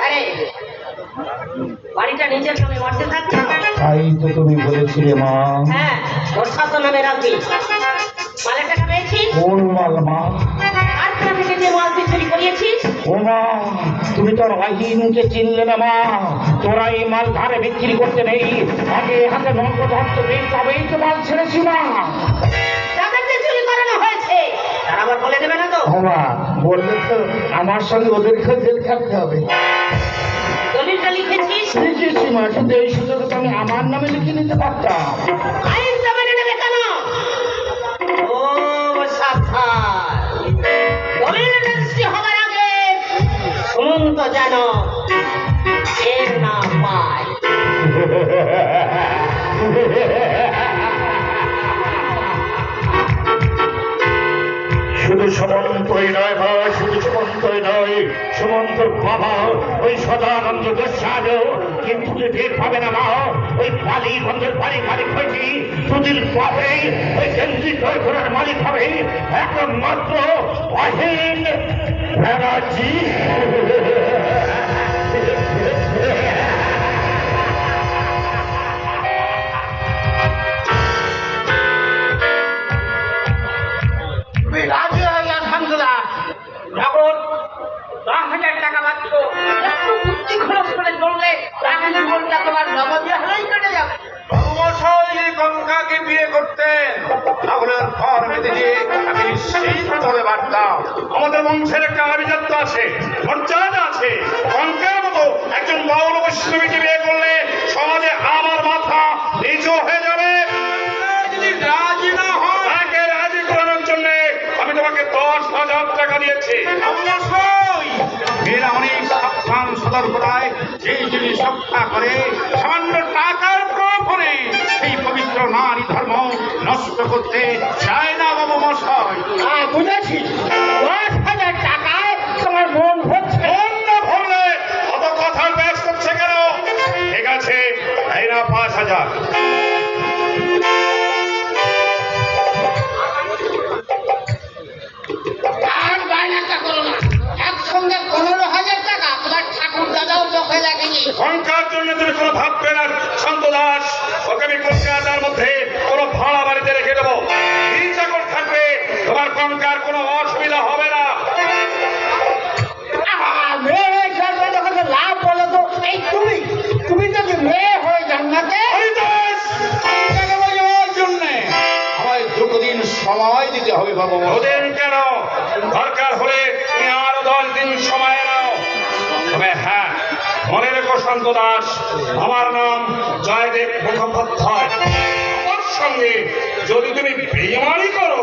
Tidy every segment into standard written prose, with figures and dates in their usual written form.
আরে বাড়িটা নিজের নামে মারতে থাকতো। তাই তো তুমি বলেছিলে মা। হ্যাঁ, ওর শাসন নামে রাখবি। মালের টাকা পেয়েছিস? কোন মাল মা? আর কোথা থেকে যে মাল তুই চুরি করিয়েছিস? ও মা, তুমি তো রাহিমকে চিনলে না মা। তোরা এই মাল ধারে বিক্রি করতে নেই, আগে হাতে নগদ অর্থ পেয়ে তবেই তো মাল ছেড়েছি মা। তাদেরকে চুরি করানো হয়েছে, তারা আবার বলে দেবে না তো? ও মা, বললে তো আমার সঙ্গে ওদেরকে জেল খাটতে হবে। দলিলটা লিখেছিস? লিখেছি মা, কিন্তু এই সুযোগে তো আমি আমার নামে লিখে নিতে পারতাম। আইন জমানে নেবে কেন? ও সাবধান, দলিল রেজিস্ট্রি হবার আগে সুমন্ত যেন এর না পায়। শুধু সুমন্তই নয় মা, শুধু সুমন্তই নয়, সুমন্তর বাবা ওই সদানন্দ গোস্বামী কিন্তু টের পাবে না মা। ওই বালিগঞ্জের বাড়ি মালিক হয়েছি দুদিন পরে ওই কেন্দ্রিক ঘোড়ার মালিক হবে একমাত্র অহিন ব্যানার্জি। রাজি হয়ে আলহামদুলিল্লাহ, নগদ 10,000 টাকা মাত্র। একটু বুদ্ধি খরচ করে চললে বাকি জীবনটা তোমার নগদে হলেই কেটে যাবে। মশাই গঙ্গাকে বিয়ে করতেন, আগুনের ঘর বেঁধে দিয়ে আমি নিশ্চিত করে পারতাম। আমাদের বংশের একটা আভিজাত্য আছে, মর্যাদা আছে। গঙ্গার মতো একজন বাউল বৈষ্ণবীকে বিয়ে করলে সমাজে আমার মাথা নিচু হয়ে যাবে। যদি রাজি না হয়, তাকে রাজি করানোর জন্য আমি তোমাকে 10,000 টাকা দিয়েছি। মেয়েরা অনেক সাবধান সতর্কতায় সেই জিনিস রক্ষা করে, সামান্য টাকার প্রলোভনে সেই পবিত্র নারী ধর্ম নষ্ট করতে চায় না বাবু মশাই। বুঝেছি, 10,000 টাকায় তোমার মন হচ্ছে। অন্য ভরলে অত কথার ব্যাস করছে কেন? ঠিক আছে, এই না 5,000। আর বায়নাটা করো না, একসঙ্গে 15,000 টাকা তোমার ঠাকুর দাদাও চোখে লাগেনি। সংখ্যার জন্য তুমি কোনো ভাববে না শান্ত দাস। ওকে আমি কলকাতার মধ্যে কোনো ভাড়া বাড়িতে রেখে দেবো, তিন চাকর থাকবে, তোমার কঙ্কার কোনো অসুবিধা হবে না। মেয়ে জন্মে যখন লাভ বলো তো, এই তুমি যদি মেয়ে হয়ে জন্মাতে। আমায় 2 দিন সময় দিতে হবে বাবু। ওদিন কেন, দরকার হলে তুমি আরো 10 দিন সময় নাও। তবে হ্যাঁ, মনে রেখো শান্ত দাস, আমার নাম জয়দেব মুখোপাধ্যায়। আমার সঙ্গে যদি তুমি বেইমানি করো,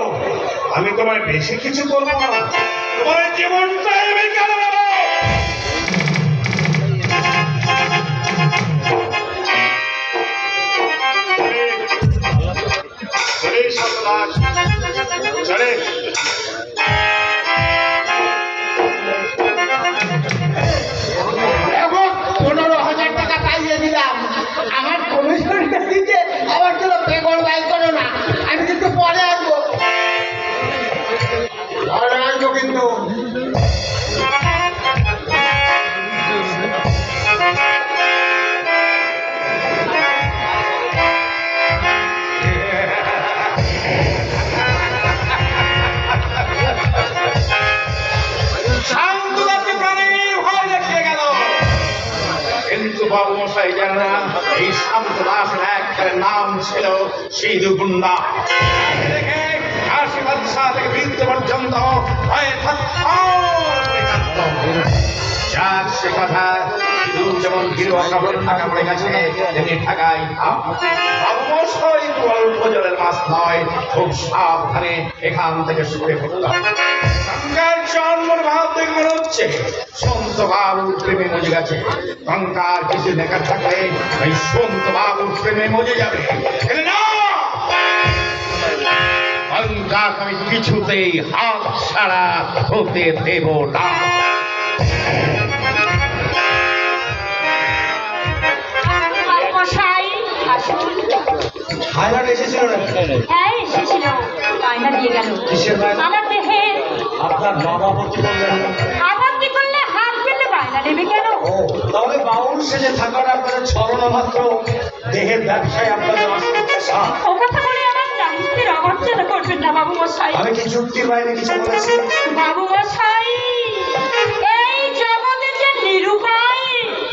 আমি তোমায় বেশি কিছু করবো না, তোমার জীবনটাই আমি কেন দেবো। শান্ত দাস চলে। এখন 15,000 টাকা পাইয়ে দিলাম, আমার কমিশনটা দিতে আমার জন্য পেগল বাই করো না, আমি কিন্তু পরে আসবো। পরে আসবো কিন্তু। কিন্তু বাবু মশাই জানে না, এই শান্ত দাসের একটা নাম ছিল সিধু গুন্ডা। দেখে কাশী বাদশাহ থেকে বৃদ্ধ পর্যন্ত ভয়ে যার সে কথা, সিধু যেমন হিরো টাকা পড়ে গেছে, তেমনি ঢাকায় বাবু মশাই অল্প জলের মাছ নয়, খুব সাবধানে এখান থেকে সরে পড়লাম। গঙ্গার জন্মের ভাব দেখে মনে হচ্ছে সন্ত বাবুর প্রেমে মজে গেছে। গঙ্গার কিছু দেখা থাকলে ওই সন্ত বাবুর প্রেমে মজে যাবে। না, গঙ্গাকে আমি কিছুতেই হাত ছাড়া হতে দেব না। হায়নার এসেছিল না? হ্যাঁ এসেছিল, বায়না দিয়ে গেল। কিসের বায়না? আমার দেহে আপনার মা বাবা কি বললেন? আমাকে সেজে থাকাটা আপনাদের ছলনা মাত্র, দেহের ব্যবসায় আপনাদের আসল পেশা। ও কথা বলে আমার দায়িত্বের অবজ্ঞা করবেন না বাবু মশাই। আমি কি যুক্তির বাইরে কিছু বলেছি? বাবু মশাই, এই জগতে যে নিরুপায়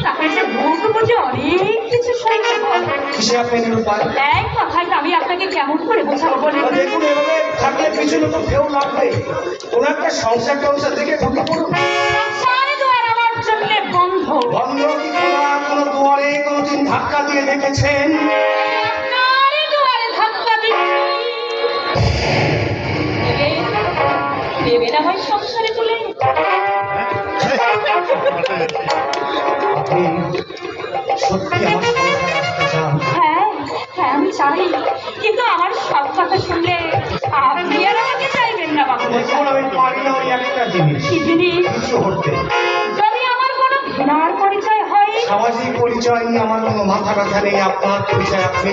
তাকে যে ভোগ বুঝে অনেক কিছু সইতে হয়। কিসে আপনি নিরুপায়? এক কথায় আমি আপনাকে কেমন করে বোঝাবো বলে? দেখুন, এভাবে থাকলে পিছনে তো কেউ লাগবে। কোন একটা সংসার টংসার থেকে ঢুকে পড়ুন। সংসারে দুয়ার আমার জন্য বন্ধ। বন্ধ কি খোলা? কোনো দুয়ারে কোনোদিন ধাক্কা দিয়ে দেখেছেন? আপনারই দুয়ারে ধাক্কা দিচ্ছি। দেবে না হয় সংসারে তুলে? আপনি সত্যি আমার সংসারে আসতে চান? হ্যাঁ হ্যাঁ আমি চাই, কিন্তু আমার সব কথা শুনলে আপনি আর আমাকে চাইবেন না বাবু দেখুন, মশাই। আমি পারি না ওই একটা জিনিস, কি জিনিস? কিছু করতে। যদি আমার কোনো ঘৃণার পরিচয় হয়, সামাজিক পরিচয় নিয়ে আমার কোনো মাথা ব্যথা নেই। আপনার পরিচয় আপনি।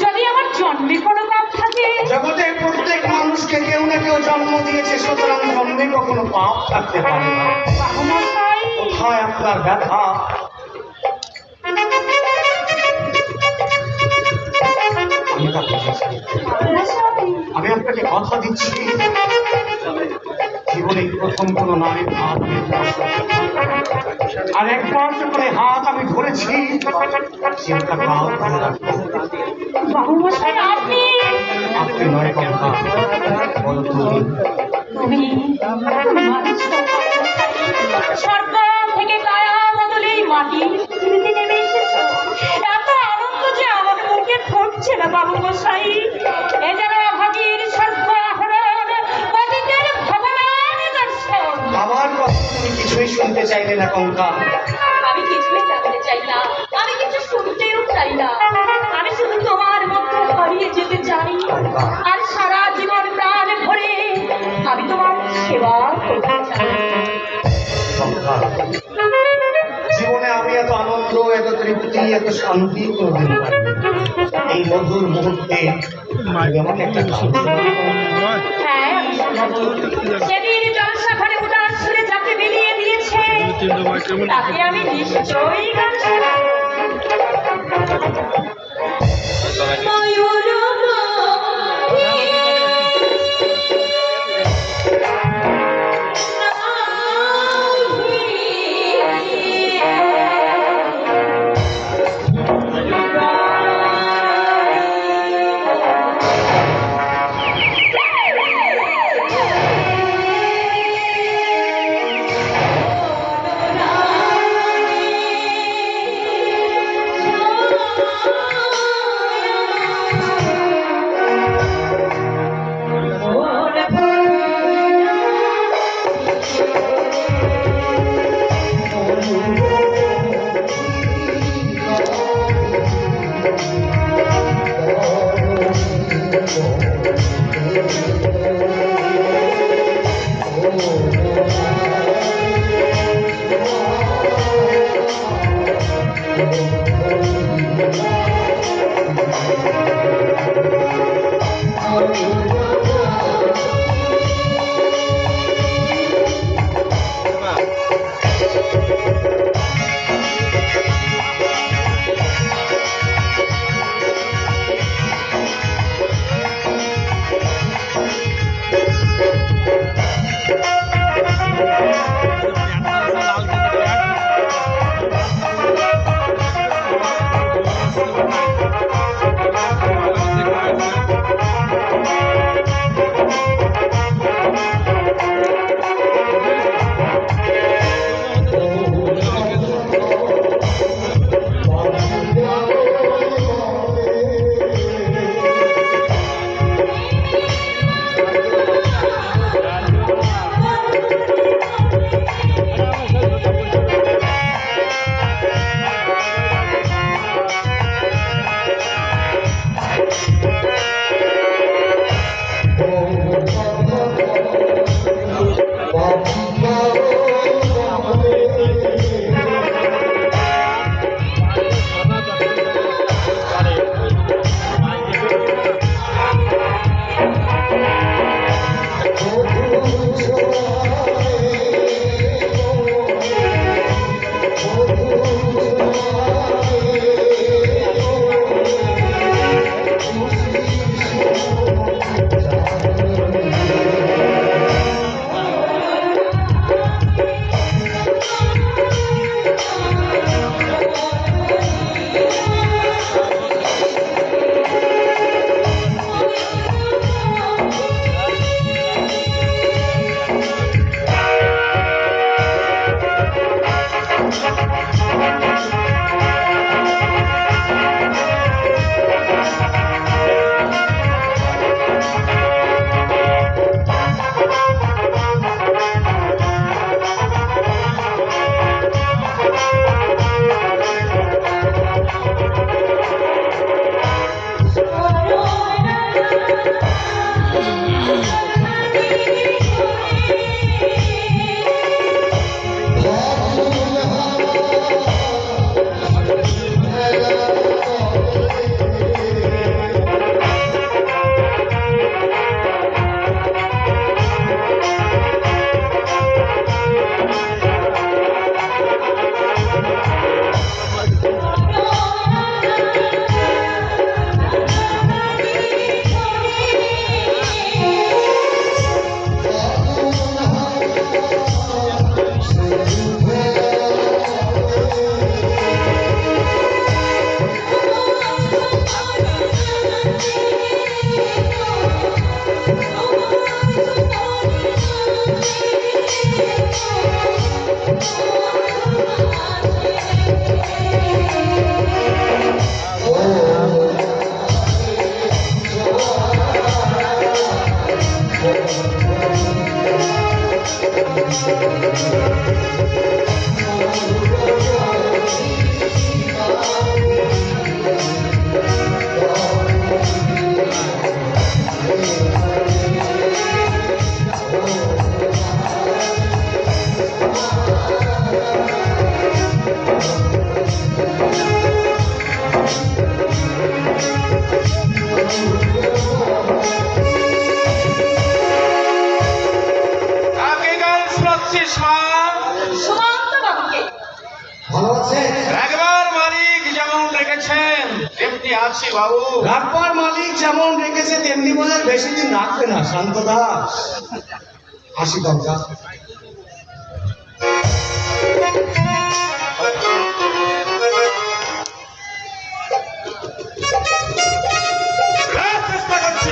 যদি আমার জন্মে কোনো পাপ থাকে, জগতের প্রত্যেক মানুষকে কেউ না কেউ জন্ম দিয়েছে, সুতরাং জন্মে কখনো পাপ থাকতে পারে না। বাবু মশাই কোথায় আপনার ব্যথা? আমি তা বুঝেছি। বাবু মশাই, আমি আপনাকে কথা দিচ্ছি, জীবনে প্রথম কোনো নারীর হাত আমি স্পর্শ করব। আর একবার যখন এই হাত আমি ধরেছি, চিন্তা কাল ধরে রাখবো। বাবু মশাই আপনি আপনি নয় কথা বলো তুমি। তুমি মানছ বাবু মশাই? স্বর্গ থেকে কায়া বদলে এই মাটির পৃথিবীতে নেমে এসেছো। এত আনন্দ যে আমার মুখে ফুটছে না বাবু মশাই। এ যেন অভাগীর স্বর্গ আহরণ, পতিতের ভগবান দর্শন। আমার কথা তুমি কিছুই শুনতে চাইলে না কঙ্কা। আমি কিছুই জানতে চাই না, আমি কিছু শুনতেও চাই না। আমি শুধু তোমার মধ্যে হারিয়ে যেতে চাই, আর সারা জীবন প্রাণ ভরে আমি তোমার সেবা করতে চাই। কঙ্কা, জীবনে আমি এত আনন্দ, এত তৃপ্তি, এত শান্তি কোনোদিন পাইনি। এই মধুর মুহূর্তে তুমি আমাকে একটা গান শোনাও। হ্যাঁ আমি শোনাবো। সেদিন জলসা ঘরে উদাস সুরে যাকে বিলিয়ে দিয়েছে, তাকে আমি নিশ্চয়ই গান শোনাবো। কাকে গান শোনাচ্ছিস মা? সুমন্ত বাবুকে। ভালো আছে? একবার মালিক যেমন রেখেছেন তেমনি আছি বাবু। রাখবার মালিক যেমন রেখেছে তেমনি বলে বেশি দিন রাখবে না শান্ত দাস। আসি দরজা। চেষ্টা করছি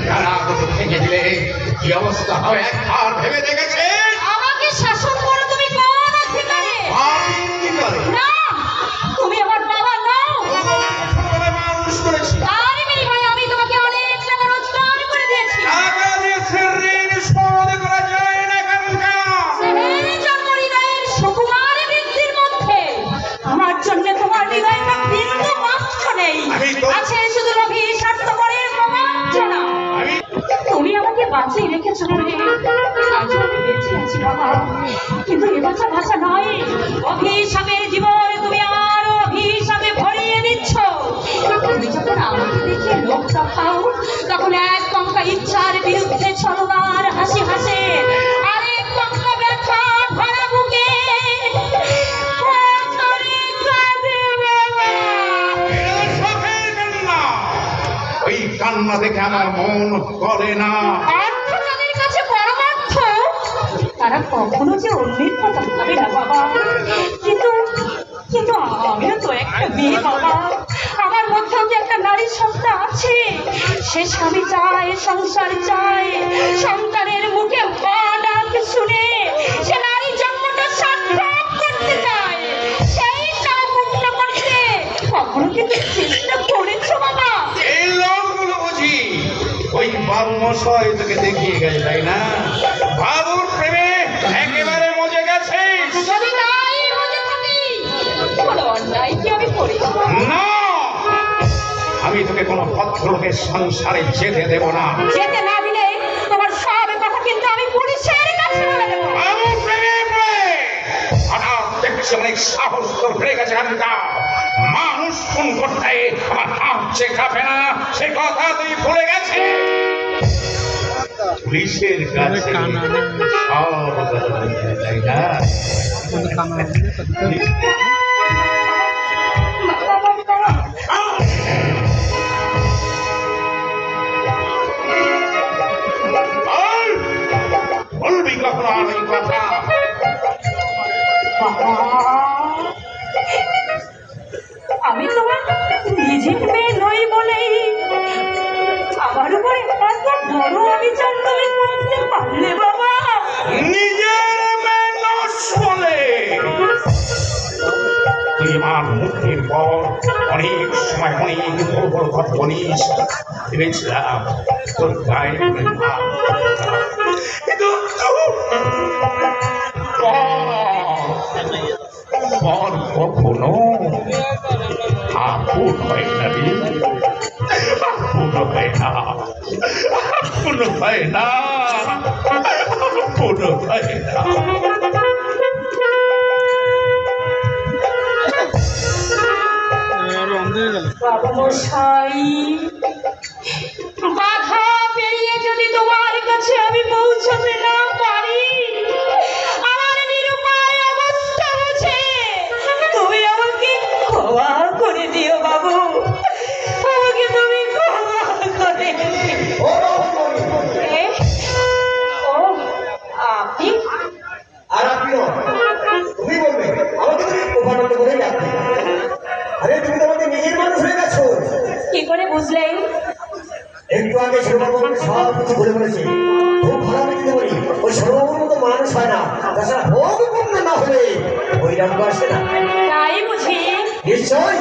যারা কত ভেঙে দিলে কি অবস্থা হবে একবার ভেবে দেখেছেন? আমাকে শাসন করো তুমি কোন অধিকারে? আমি কি করে না, তুমি আমার বাবা নও। ছোটবেলায় মানুষ করেছি, তার বিনিময়ে আমি তোমাকে অনেক টাকা রোজগার করে দিয়েছি। টাকা দিয়ে ঋণ শোধ করা যায় না এখানকার। এই জন্ম হৃদয়ের সুকুমার ব্যক্তির মধ্যে আমার জন্য তোমার হৃদয়ে একটা বিন্দু মাত্র নেই। আমি তো- আছে শুধু লোভী স্বার্থপরের প্রবঞ্চনা। আমি তুমি আমাকে বাঁচিয়ে রেখেছো বলে আজও আমি বেঁচে আছি বাবা। কিন্তু এ বাঁচা ভাষা নয়, অভিশাপের জীবন তুমি আরো অভিশাপে ভরিয়ে দিচ্ছ। তুমি যখন আমাকে দেখে লোক দেখাও তখন এক কঙ্কা ইচ্ছার বিরুদ্ধে ছলনার হাসি হাসে, আরেক কঙ্কা ব্যথা ভরা বুকে অন্তরে কাঁদে বাবা। এটা শখের কান্না। ওই কান্না দেখে আমার মন করে না। অর্থ যাদের কাছে পরমার্থ তারা কখনো যে অন্যের কথা ভাবে না বাবা। কিন্তু কিন্তু আমিও তো একটা মেয়ে বাবা, আমার মধ্যেও যে একটা নারী সত্তা আছে। সে স্বামী চায়, সংসার চায়, সন্তানের মুখে মা ডাক শুনে সে নারী জন্মটা সার্থক করতে চায়। সেইটাও পূর্ণ করতে কখনো কিন্তু চেষ্টা করেছো বাবা? এই লোকগুলো বুঝি ওই বাবু মশাই তোকে দেখিয়ে গেছে তাই না? বাবুর প্রেমে একেবারে মজে গেছে। যদি তাই মজে থাকি কোনো অন্যায় কি আমি করেছি? না, আমি তোকে কোনো ভদ্রলোকের সংসারে যেতে দেব না। যেতে না দিলে তোমার সব কথা কিন্তু আমি পুলিশের কাছে বলে দেবো। বাবুর প্রেমে পড়ে হঠাৎ দেখছি অনেক সাহস তোর বেড়ে গেছে এখানকার। মানুষ খুন করতে আমার হাত যে কাঁপে না সে কথা তুই ভুলে গেছিস। পুলিশের কাছে সব কথা বলতে চাই না। বল, বলবি কখনো আর এই কথা? আমি তোমার নিজের মেয়ে নই বলেই আমার উপর এত বড় অভিযান তুমি করতে পারলে বাবা? নিজের মানুষ বলে তুই আমার মুক্তির পর অনেক সময় অনেক বড় বড় কথা বলিস। ভেবেছিলাম তোর গায়ে পড়ে ভাত। কিন্তু পর কখনো আপন হয় না রে, আপন হয় না, আপন হয় না, আপন হয় না। বাবা মশাই, বাধা পেরিয়ে যদি তোমার কাছে আমি পৌঁছতে না পারি, আমার নিরুপায় অবস্থা বুঝে তুমি আমাকে ক্ষমা করে দিও বাবু। আমাকে তুমি ক্ষমা করে দিও। এ? ও, আপনি? আর আপনি তুমি বলবে আমাকে তুমি উপানন্দ করে ডাকবে। আরে তুমি তো আমাকে নিজের মানুষ হয়ে গেছো। কি করে বুঝলেন? একটু আগে সর্ববাবুকে সব কিছু বলে বলেছি। খুব ভালো আমি কিন্তু বলি ওই সর্ববাবুর মতো মানুষ হয় না। তাছাড়া ভোগ পূর্ণ না হলে ওই রাম আসে না। তাই বুঝি? নিশ্চয়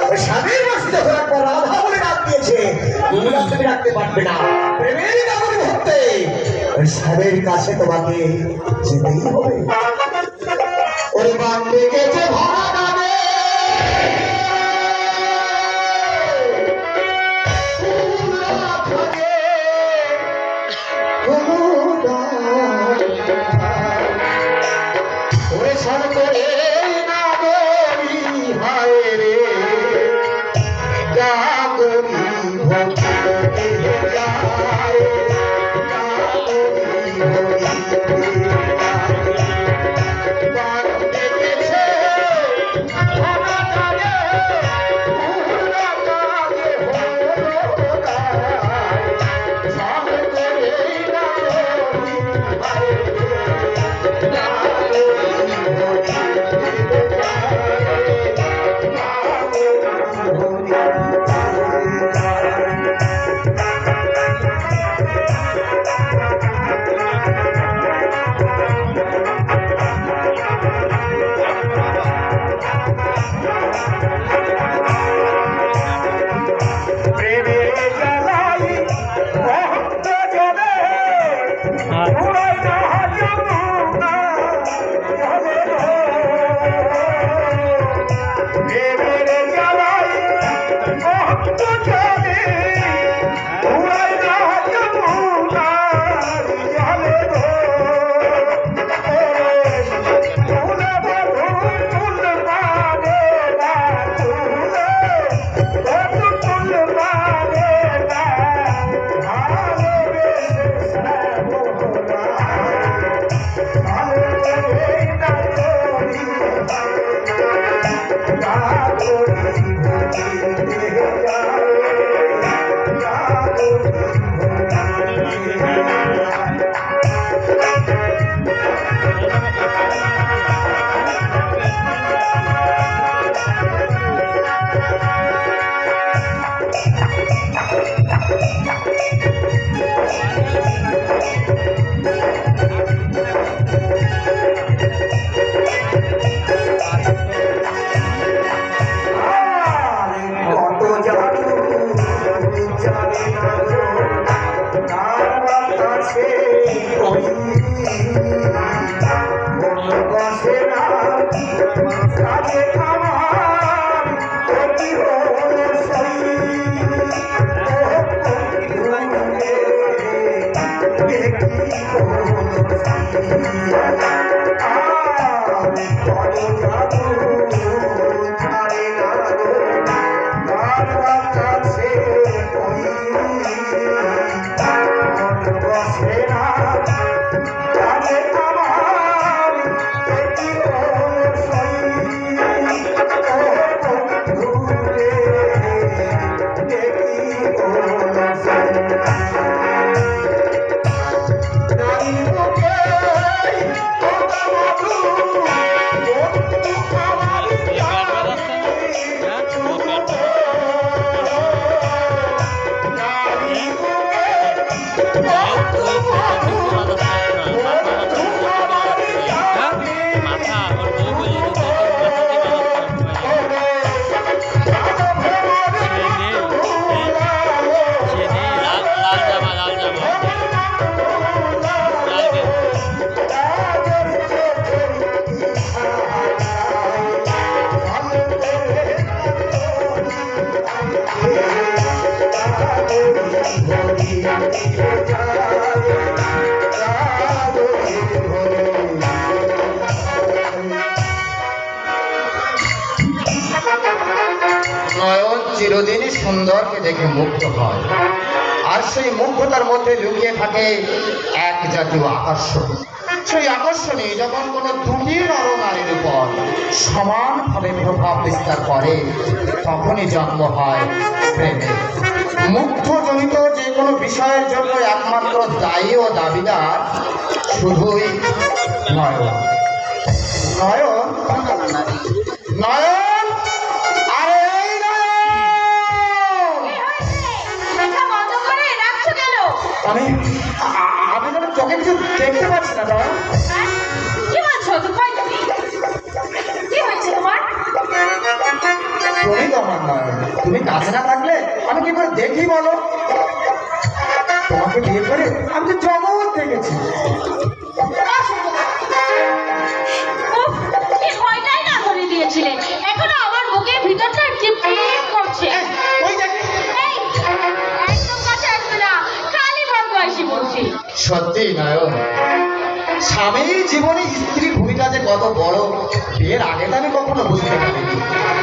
ওই স্বামীর বসতে হওয়ার পর রাধা বলে ডাক দিয়েছে। তুমি রাখতে পারবে না প্রেমেরই কাপড় ভরতে ওই সবের কাছে তোমাকে যেতেই হবে। ওই বান লেগেছে ভরা নামে ওরে সর করে না বলি হায় রে যা করি ভক্তি যায় নয়ন চিরদিনই সুন্দরকে দেখে মুগ্ধ হয়, আর সেই মুগ্ধতার মধ্যে লুকিয়ে থাকে এক জাতীয় আকর্ষণ। সেই আকর্ষণে যখন কোনো দুটি নরনারীর উপর সমানভাবে প্রভাব বিস্তার করে, তখনই জন্ম হয় প্রেমে। মুগ্ধজনিত যে কোনো বিষয়ের জন্য একমাত্র দায়ী ও দাবিদার শুধুই নয়ন। নয়ন, নয়ন, আরে এই নয়ন! আমি আমি যেন চোখে কিছু দেখতে পাচ্ছি না দাদা। কি বলছো তুমি? কি হয়েছে তোমার? তুমি তো আমার নয়ন, তুমি কাছে না থাকলে আমি কি করে দেখি বলো? তোমাকে বিয়ে করে আমি তো জগৎ দেখেছি, সত্যি নয়ন, স্বামীর জীবনে স্ত্রী ভূমিকা যে কত বড়, বিয়ের আগে তো আমি কখনো বুঝতে পারিনি।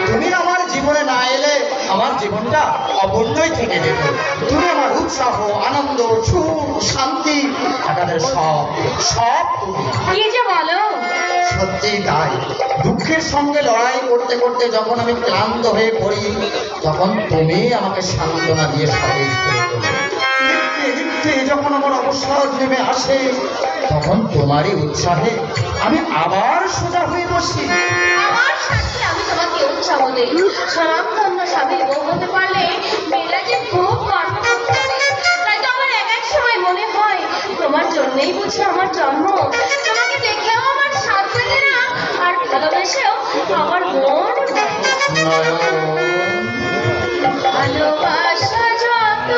তুমি আমার জীবনে না এলে আমার জীবনটা অপূর্ণই থেকে যেত। তুমি আমার উৎসাহ, আনন্দ, সুখ, শান্তি, একাদের সব সব তুমি। কি যে বলো? সত্যি তাই। দুঃখের সঙ্গে লড়াই করতে করতে যখন আমি ক্লান্ত হয়ে পড়ি, তখন তুমি আমাকে সান্ত্বনা দিয়ে সতেজ করে তোলো। যখন আমার অবসর নেমে আসে, তখন তোমারই উৎসাহে আমি আবার সোজা হয়ে বসি। আমার সাথে আমি তোমাকে উৎসাহ দেই। স্বনামধন্য স্বামীর বউ হতে পারলে মেয়েরা যে খুব গর্ব করতে পারে। তাই তো আমার এক সময় মনে হয় তোমার জন্যই বুঝি আমার জন্ম। তোমাকে দেখেও আমার স্বাদ লাগে না, আর ভালোবেসেও আমার মন ভালোবাসা যত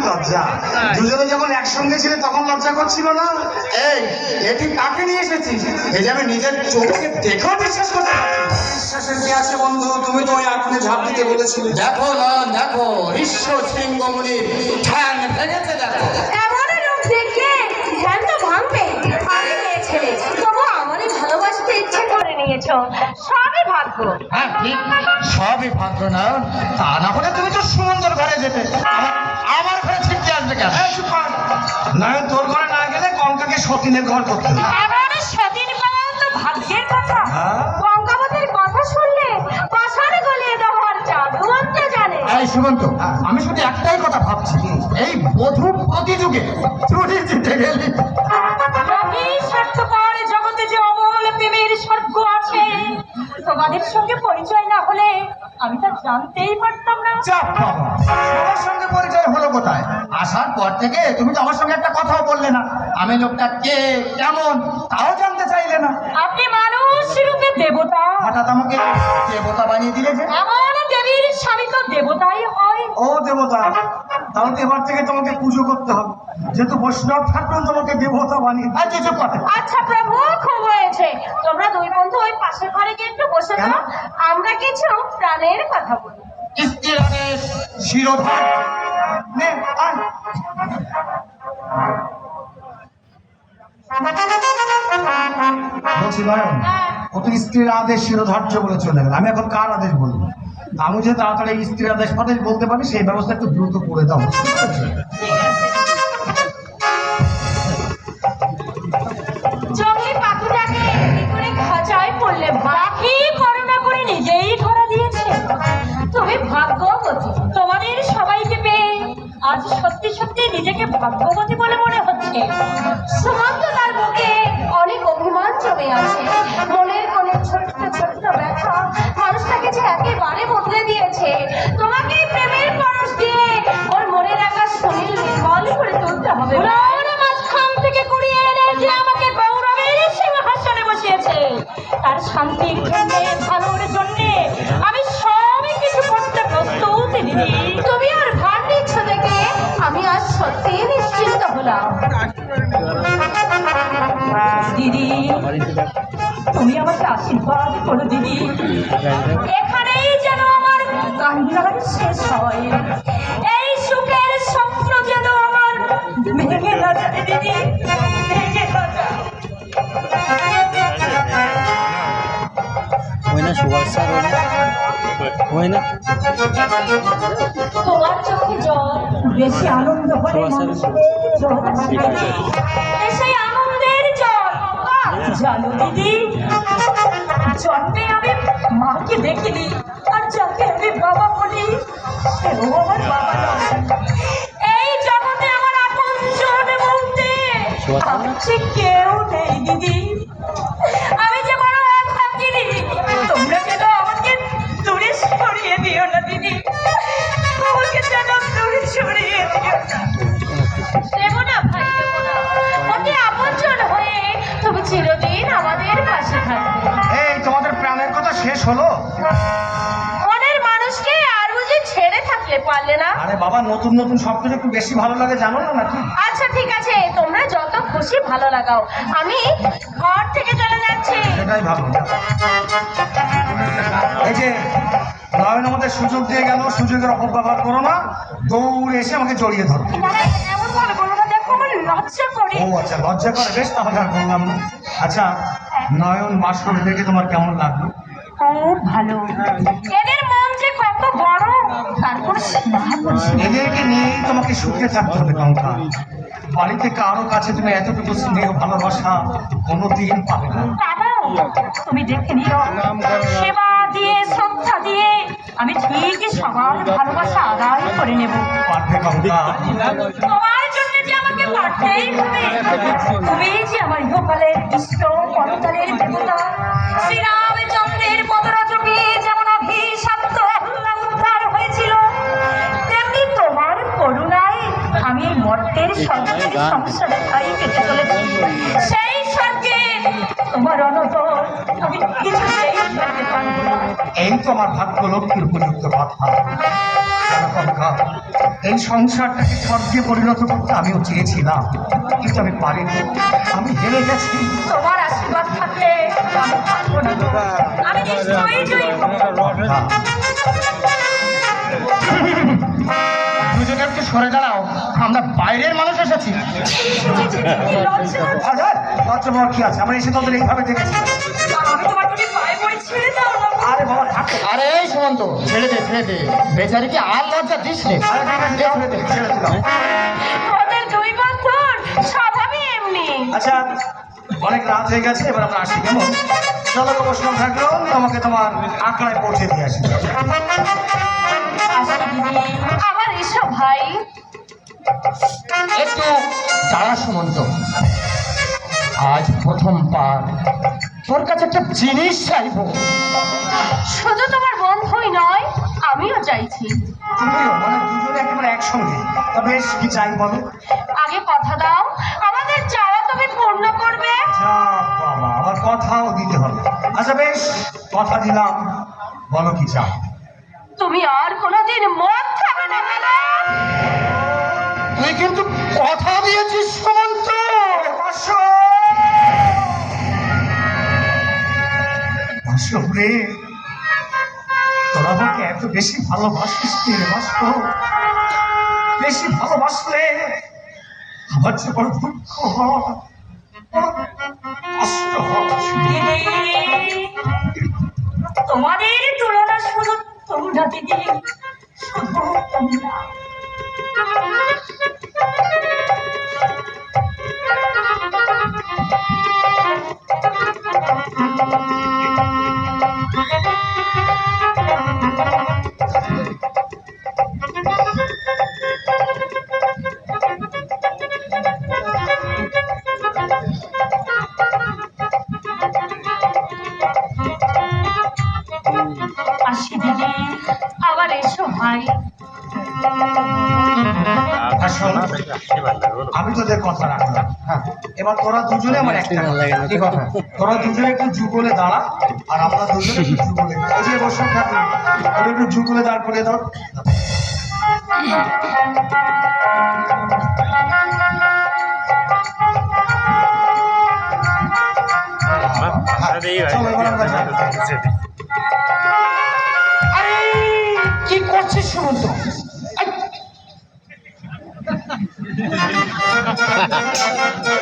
লজ্জা, দুজনে যখন একসঙ্গে ছিলে তখন লজ্জা করছিল না? এই এটি কাকে নিয়ে এসেছিস? এই যে আমি নিজের চোখে দেখেও বিশ্বাস করতে পারছি না। বিশ্বাসের কি আছে বন্ধু? তুমি তো ওই আগুনে ঝাঁপ দিতে বলেছিলে। দেখো না, দেখো ঋষ্য শৃঙ্গমুনির ধ্যান ভেঙেছে দেখো। এমন রূপ দেখলে ধ্যান তো ভাঙবে। আমি মেয়ে ছেলে, তবু আমারই ভালোবাসতে ইচ্ছে করে নিয়েছো। সবই ভাগ্য। হ্যাঁ ঠিক, সবই ভাগ্য না। তা না হলে তুমি তো সুমন্তর ঘরে যেতে, আমার ঘরে ছিটকে আসবে কেন? এই চুপ কর। নয়ন তোর ঘরে না গেলে কঙ্কাকে সতীনের ঘর করতে হবে। এমন সতীন পাওয়া তো ভাগ্যের কথা। হ্যাঁ? গঙ্গাবতীর কথা শুনলে পাষাণ গলিয়ে দেওয়ার জাদু আনতে জানে। এই সুমন্ত, আমি শুধু একটাই কথা ভাবছি, এই বধূ প্রতিযুগে তুই জিতে গেলি। এই স্বার্থপর জগতে যে অমল প্রেমের স্বর্গ আছে, তোমাদের সঙ্গে পরিচয় না হলে আমি তা জানতেই পারতাম না। চাপ বাবা, সবার সঙ্গে পরিচয় হলো কোথায়? আসার পর থেকে তুমি তো আমার সঙ্গে একটা কথাও বললে না। আমি লোকটা কে, কেমন, তাও জানতে চাইলে না। আপনি মানুষ রূপে দেবতা, হঠাৎ আমাকে দেবতা বানিয়ে দিলে যে। এমন দেবীর স্বামী তো দেবতাই হয়। ও দেবতা, তাহলে তো এবার থেকে তোমাকে পুজো করতে হবে, যেহেতু বৈষ্ণব ঠাকুর তোমাকে দেবতা বানিয়ে। আর কিছু কথা আচ্ছা প্রভু, খুব হয়েছে। তোমরা দুই বন্ধু ওই পাশের ঘরে গিয়ে একটু বসে কেন? দাও, আমরা কিছু প্রাণের কথা বলি। স্ত্রীর আদেশ শিরোধার। নে, আয়। বলছি নয়ন, ও তো স্ত্রীর আদেশ শিরোধার্য বলে চলে গেল। আমি এখন কার আদেশ বলবো? আমি যে তাড়াতাড়ি স্ত্রীর আদেশ ফাদেশ বলতে পারি, সেই ব্যবস্থা একটু দ্রুত করে দাও। ঠিক আছে। জঙ্গলি পাখিটাকে কি করে খাঁচায় পড়লে? পাখি করুণা করে নিজেই ধরা দিয়েছে। তুমি ভাগ্যবতী, তোমাদের সবাইকে পেয়ে আজ সত্যি সত্যি নিজেকে ভাগ্যবতী বলে মনে হচ্ছে। সুমন্ত তার বুকে অনেক অভিমান জমে আছে। মনের কোণে ছোট্ট ছোট্ট ব্যথা মানুষটাকে যে একেবারে বদলে দিয়েছে। তোমাকে প্রেমের পরশ দিয়ে ওর মনের আকাশ সুনীল নির্মল করে তুলতে হবে। ওর মাঝখান থেকে কুড়িয়ে এনে যে আমাকে গৌরবের সিংহাসনে বসিয়েছে, তার শান্তির জন্য, ভালোর জন্য আমি সবই কিছু করতে প্রস্তুত দিদি। তুমি আর ভার নিচ্ছ দেখে আমি আজ সত্যি নিশ্চিন্ত হলাম। দিদি, তুমি আমাকে আশীর্বাদ করো দিদি। এখানেই যেন আমার কান্নার শেষ হয়, এই সুখের স্বপ্ন যেন আমার ভেঙে না যায় দিদি, ভেঙে না যায়। তোমার চোখে জল বেশি আনন্দ হলে মানুষের জল আসে দিদি। সেই আনন্দের জল জানো দিদি, জন্মে আমি মাকে দেখিনি, আর যাকে আমি বাবা বলি সেও আমার বাবা নয়। এই জগতে আমার আপনজন বলতে আমার যে কেউ নেই দিদি। আমি যে বড় একাকিনী, তোমরা যেন আমাকে দূরে সরিয়ে দিও না দিদি, আমাকে যেন দূরে সরিয়ে দিও না। দেবো না ভাই, দেবো না। অতি আপনজন হয়ে তুমি চিরদিন আমাদের পাশে থাকবে। এই তোমাদের প্রাণের কথা শেষ হলো? মনের মানুষকে আর বুঝি ছেড়ে থাকলে পারলে না? আরে বাবা, নতুন নতুন সব কিছু একটু বেশি ভালো লাগে, জানো না নাকি? আচ্ছা ঠিক আছে, তোমরা যত খুশি ভালো লাগাও, আমি ঘর থেকে চলে যাচ্ছি। সেটাই ভালো। এই যে নয়ন আমাদের সুযোগ দিয়ে গেল, সুযোগের অপব্যবহার করো না, দৌড়ে এসে আমাকে জড়িয়ে ধরো। দাদা, এমন ভাবে বলো না, দেখো আমার লজ্জা করে। ও আচ্ছা, লজ্জা করে, বেশ তাহলে আর বললাম না। আচ্ছা, নয়ন বাসরে দেখে তোমার কেমন লাগলো? খুব ভালো। এদের মন যে কত বড়, তারপর এদেরকে নিয়েই তোমাকে সুখে থাকতে হবে কঙ্কা। বাড়িতে কারো কাছে তুমি এতটুকু স্নেহ ভালোবাসা কোনোদিন পাবে না। তুমি দেখে নিও, সেবা দিয়ে শ্রদ্ধা দিয়ে আমি ঠিকই সবার ভালোবাসা আদায় করে নেব। পারবে কঙ্কা? তোমার জন্য যে আমাকে পারতেই হবে। তুমি যে আমার ইহকালের ইষ্ট, পরকালের দেবতা। শ্রীরামচন্দ্রের পদরাজকে যেমন অভিশপ্ত আল্লাহ উদ্ধার হয়েছিল, তেমনি তোমার করুণায় আমি এই মর্তের স্বর্গের সংসারে ঠাই পেতে চলেছি। সেই স্বর্গে তোমার অনন্তর আমি কিছুতেই পেতে পারবো না। এই তো আমার ভাগ্য লক্ষ্মীর উপযুক্ত কথা। এই সংসারটাকে স্বর্গে পরিণত করতে আমিও চেয়েছিলাম, কিন্তু আমি পারিনি, আমি হেরে গেছি। তোমার আশীর্বাদ থাকলে আমি থাকবো না। আমি নিশ্চয়ই জয়ী হব। দুজনে একটু সরে দাঁড়াও, আমরা বাইরের মানুষ এসেছি। লজ্জা কি আছে, আমরা এসে তোদের এইভাবে দেখেছি। আমি তোমার প্রতি ভয় পড়ে ছেড়ে দাও না। আরে বাবা থাকো। আরে এই সুমন্ত, ছেড়ে দে ছেড়ে দে, বেচারিকে আর লজ্জা দিস রে। আরে ঠিক আছে, ছেড়ে দে, ছেড়ে দিলাম। ওদের দুই বন্ধুর স্বভাবই এমনি। আচ্ছা, অনেক রাত হয়ে গেছে, এবার আমরা আসি কেমন? চলো অবসর থাকলেও আমাকে তোমার আঁকড়ায় পৌঁছে দিয়ে আসি। আসি দিদি, আবার এসো ভাই। একটু দাঁড়া সুমন্ত, আজ প্রথমবার তোর কাছে একটা জিনিস চাইবো। শুধু তোমার বন্ধুই নয়, আমিও চাইছি। তুমিও, মানে দুজনে একেবারে একসঙ্গে। তা বেশ, কি চাই বলো? আগে কথা দাও, আমাদের চাওয়া তুমি পূর্ণ করবে। যা বাবা, আমার কথাও দিতে হবে। আচ্ছা বেশ, কথা দিলাম, বলো কি চাও? তুমি আর কোনোদিন মদ খাবে না বলো। তুই কিন্তু কথা দিয়েছিস সুমন্ত। রে, তোরা আমাকে এত বেশি ভালোবাসিস রে বাস্ত। বেশি ভালোবাসলে আমার যে বড় দুঃখ হয়, কষ্ট হয়। তোমাদের তুলনা শুধু তোমরা দিদি, শুধু তোমরা। আসি দিদি, আবার এসো ভাই। আমি তোদের কথা রাখলাম। হ্যাঁ, এবার তোরা দুজনে আমার একটা কি কথা, তোরা দুজনে একটু যুগলে দাঁড়া, আর আমরা দুজনে একটু যুগলে, এই যে বসে থাকবে, ওরা একটু যুগলে দাঁড় করে দাও। চলো, এবার আমরা যাই। আরে কি করছিস সুমন্ত?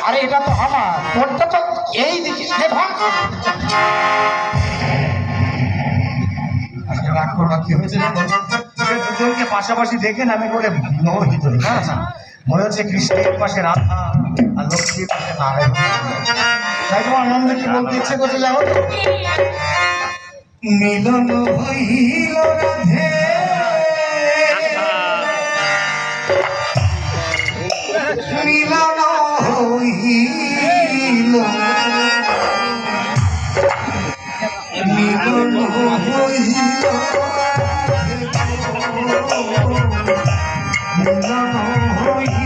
আরে এটা তো আমার, তোরটা তো এই দিকে। রাগ করবা, কি হয়েছে জানো? দুজনকে পাশাপাশি দেখে না আমি বলে মোহিত হই। না না, মনে হচ্ছে কৃষ্ণের পাশে রাধা আর লক্ষ্মীর পাশে নারায়ণ। তাই তোমার আনন্দে কি বলতে ইচ্ছে করছে জানো? মিলন হইল রাধে, মিলন হইল, মিলন হইল, মিলন হইল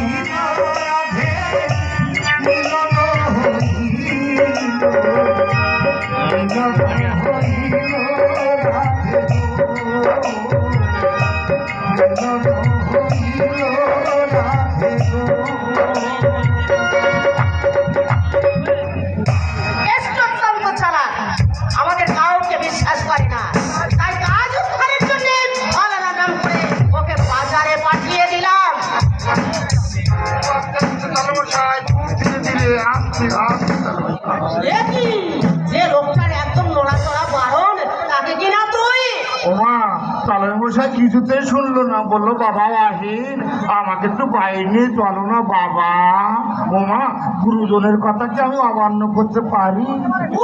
রাধে, মিলন হইল, মিলন হইল রাধে, মিলন হইল রাধে। অত্যন্ত চালাক, আমাদের কাউকে বিশ্বাস করে না, তাই আজ ঘরের জন্য আলাদা নাম করে ওকে বাজারে পাঠিয়ে দিলাম। যে লোকটার একদম নড়াচড়া বারণ, তাকে কিনা তুই? ওমা, চালের মশাই কিছুতেই শুনলো না, বললো বাবা আহিন, আমাকে একটু বাইরে নিয়ে চলো না বাবা। ওমা, গুরুজনের কথা কি আমি অমান্য করতে পারি?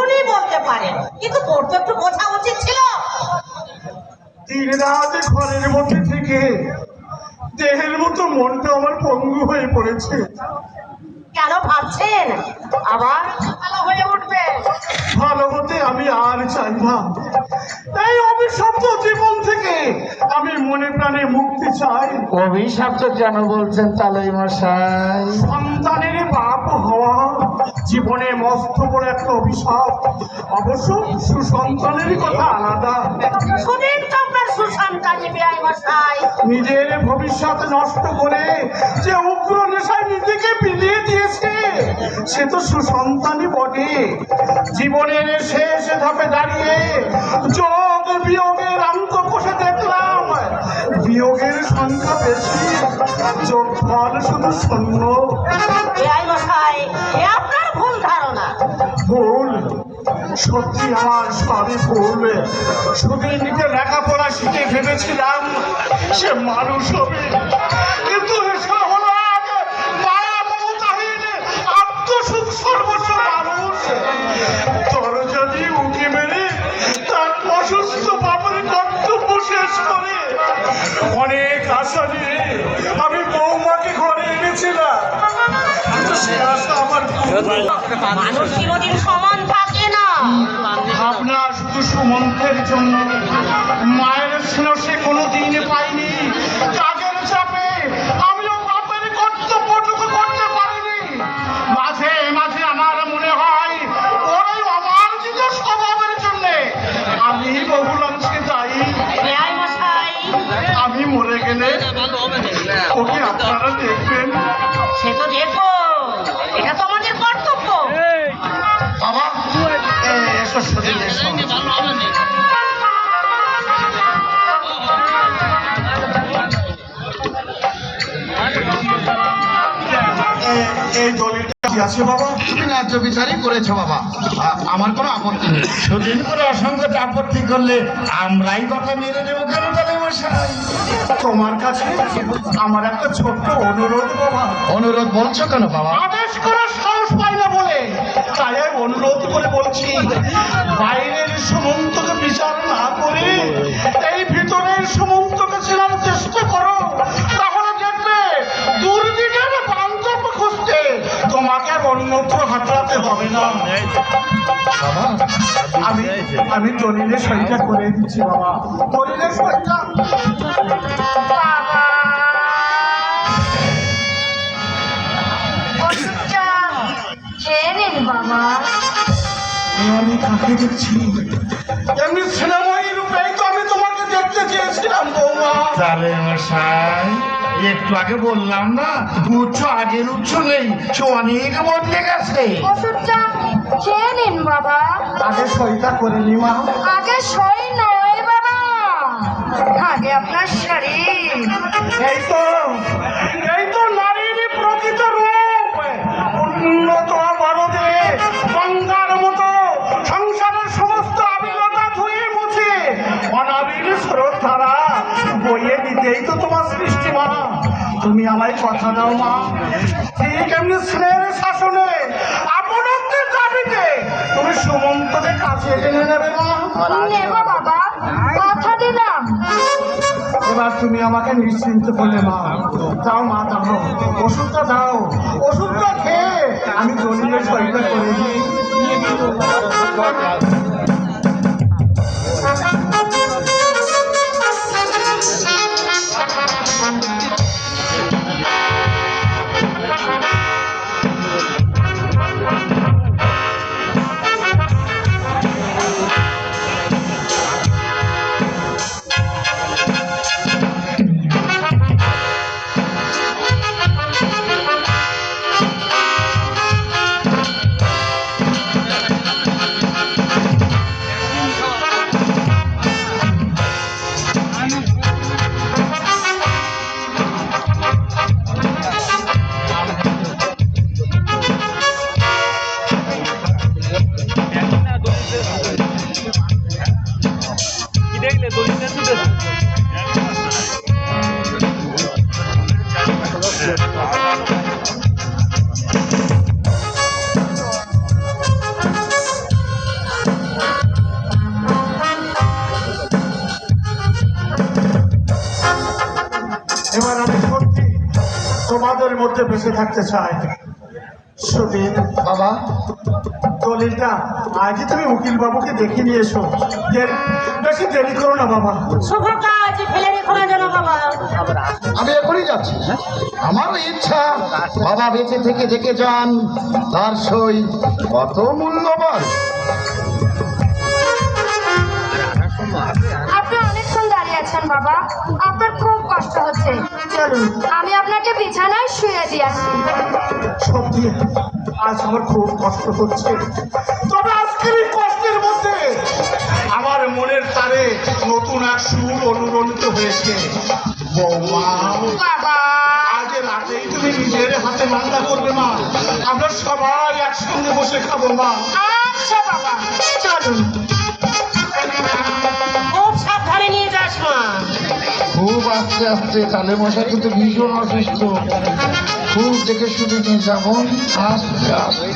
উনি বলতে পারেন, কিন্তু তোর তো একটু বোঝা উচিত ছিল। দিন রাত ঘরের মধ্যে থেকে দেহের মতো মনটা আমার পঙ্গু হয়ে পড়েছে। কেন ভাবছেন আবার ভালো হয়ে উঠবে? ভালো হতে আমি আর চাই না। এই অভিশপ্ত জীবন থেকে আমি মনে প্রাণে মুক্তি চাই। অভিশপ্ত কেন বলছেন তালই মশাই? সন্তানের বাপ হওয়া জীবনে মস্ত বড় একটা অভিশাপ। অবশ্য সুসন্তানের কথা আলাদা। শুনেন তো আপনার সুসন্তানি বেআই মশাই। নিজের ভবিষ্যৎ নষ্ট করে যে উগ্র নেশায় নিজেকে বিলিয়ে দিয়েছে সে তো সুসন্তানই বটে। জীবনের শেষ ধাপে দাঁড়িয়ে যোগ বিয়োগের অঙ্ক কষে দেখলাম বিয়োগের সংখ্যা বেশি, যোগফল শুধু শূন্য। বেআই মশাই, এ আপনার ভুল ধারণা। ভুল? সত্যি আমার সবই ভুল। সুদিনকে লেখাপড়া শিখে ভেবেছিলাম সে মানুষ হবে, কিন্তু এসব হলো এক মায়া মমতাহীন আত্মসুখ সর্বস্ব মানুষ। তোর যদি উঁকি মেরে তার অসুস্থ বাবার কর্তব্য শেষ করে অনেক আশা নিয়ে আমি বৌমাকে ঘরে এনেছিলাম, কিন্তু সে আশা আমার মানুষ চিরদিন সমান থাকে না। ভাবনা শুধু সুমন্তের জন্য। মায়ের স্নেহ সে কোনোদিন পাইনি। কাজের চাপে আমিও বাপের কর্তব্যটুকু করতে পারিনি। মাঝে মাঝে আমার মনে হয় ওরাই অমার্জিত স্বভাবের জন্য আমি বহুলাংশে দায়ী। বেআই মশাই, আমি মরে গেলে ওকে আপনারা দেখবেন। সে তো দেখো, এটা তো আমাদের কর্তব্য। বাবা এসো শরীর এসো। এই দলিলটা কি আছে বাবা? তুমি ন্যায্য বিচারই করেছো বাবা, আমার কোনো আপত্তি নেই। সুদিন করে অসংখ্য আপত্তি করলে আমরাই কথা মেনে নেবো কেন তালই মশাই? তোমার কাছে আমার একটা ছোট্ট অনুরোধ বাবা। অনুরোধ বলছো কেন বাবা? আদেশ করার সাহস পাই না বলে তাই আমি অনুরোধ করে বলছি, বাইরের সুমন্তকে বিচার না করে এই ভিতরের সুমন্তকে চেনার চেষ্টা করো, তাহলে দেখবে দুর্দিনের বান্ধব খুঁজতে তোমাকে আর অন্যত্র হাতড়াতে হবে না। আমি দলিলের সইটা করে দিচ্ছি বাবা। দলিলের সইটা খেয়ে নিন বাবা। আমি কাকে দেখছি? এমনি সিনেমাই রূপেই তো আমি তোমাকে দেখতে চেয়েছিলাম বৌমা। তালই মশাই, একটু আগে বললাম না উচ্চ আগের উচ্চ নেই, সে অনেক বদলে গেছে। ওষুধটা খেয়ে নিন বাবা। আগে সইটা করে নি মা। আগে সই নয় বাবা, আগে আপনার শরীর। এই তো নারীর প্রকৃত রূপ। উন্নত বড়দে গঙ্গার মতো সংসারের সমস্ত আবিলতা ধুয়ে মুছে অনাবিল স্রোত ধারা বইয়ে দিতেই তো তোমার সৃষ্টি মা। তুমি আমায় কথা দাও মা, ঠিক এমনি স্নেহের শাসনে আপনত্বের দাবিতে তুমি সুমন্তকে কাছে টেনে নেবে মা। নেব বাবা, কথা দিলাম। এবার তুমি আমাকে নিশ্চিন্ত করলে মা। দাও মা, দাও ওষুধটা দাও। ওষুধটা খেয়ে আমি দলিলের সইটা করে দিই। এবার আমি সত্যি তোমাদের মধ্যে বেঁচে থাকতে চাই। সুধীর বাবা, দলিলটা আজই তুমি উকিল বাবুকে দেখে নিয়ে এসো। বেশি দেরি করো না বাবা। শুভ কাজ ফেলে রেখো না যেন বাবা। আমি এখনই যাচ্ছি। আমারও ইচ্ছা বাবা বেঁচে থেকে দেখে যান তার সই কত মূল্যবান। আপনি অনেকক্ষণ দাঁড়িয়ে আছেন বাবা, আপনার খুব কষ্ট হচ্ছে। চলুন আমি আপনাকে বিছানায় শুয়ে দিয়ে আসি। সত্যি আজ আমার খুব কষ্ট হচ্ছে, তবে আজকের এই কষ্টের মধ্যে আমার মনের তারে নতুন এক সুর অনুরণিত হয়েছে। বৌমা, বাবা আজ রাতেই তুমি নিজের হাতে রান্না করবে মা, আমরা সবাই একসঙ্গে বসে খাবো মা। আচ্ছা বাবা চলুন। খুব সাবধানে নিয়ে যাস মা। খুব আস্তে আস্তে, তালে মশা কিন্তু ভীষণ অসুস্থ, খুব দেখে শুনে নিয়ে যাবো আস্তে আস্তে।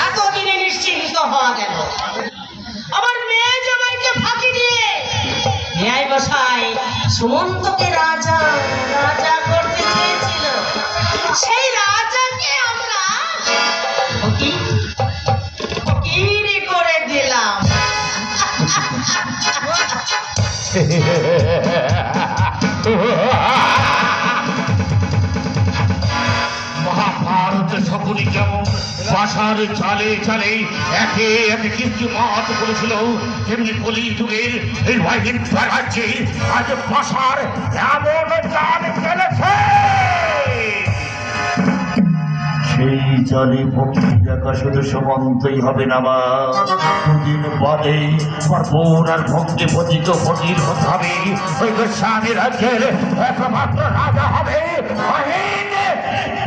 এতদিনে নিশ্চিন্ত হওয়া গেল। আমার মেয়ে জামাইকে ফাঁকি দিয়ে ন্যায় বসাই সুমন্তকে রাজা রাজা করতে চেয়েছিল। সেই রাজাকে আমরা ফকির করে দিলাম। মহাভারত সকলই যেমন বাসার চালে চালে একে একে কিন্তু মত করেছিল, তেমনি কলি যুগের এই ভাইদের রাজ্যে আজ বাসার এমন চাল ফেলেছে, সেই চালে ভক্তি দেখা শুধু সুমন্তই হবে না মা। দুদিন পরে আমার বোন আর ভক্তি পতিত ফকির হতে হবে। ওই গোস্বামী রাজ্যের একমাত্র রাজা হবে মহিন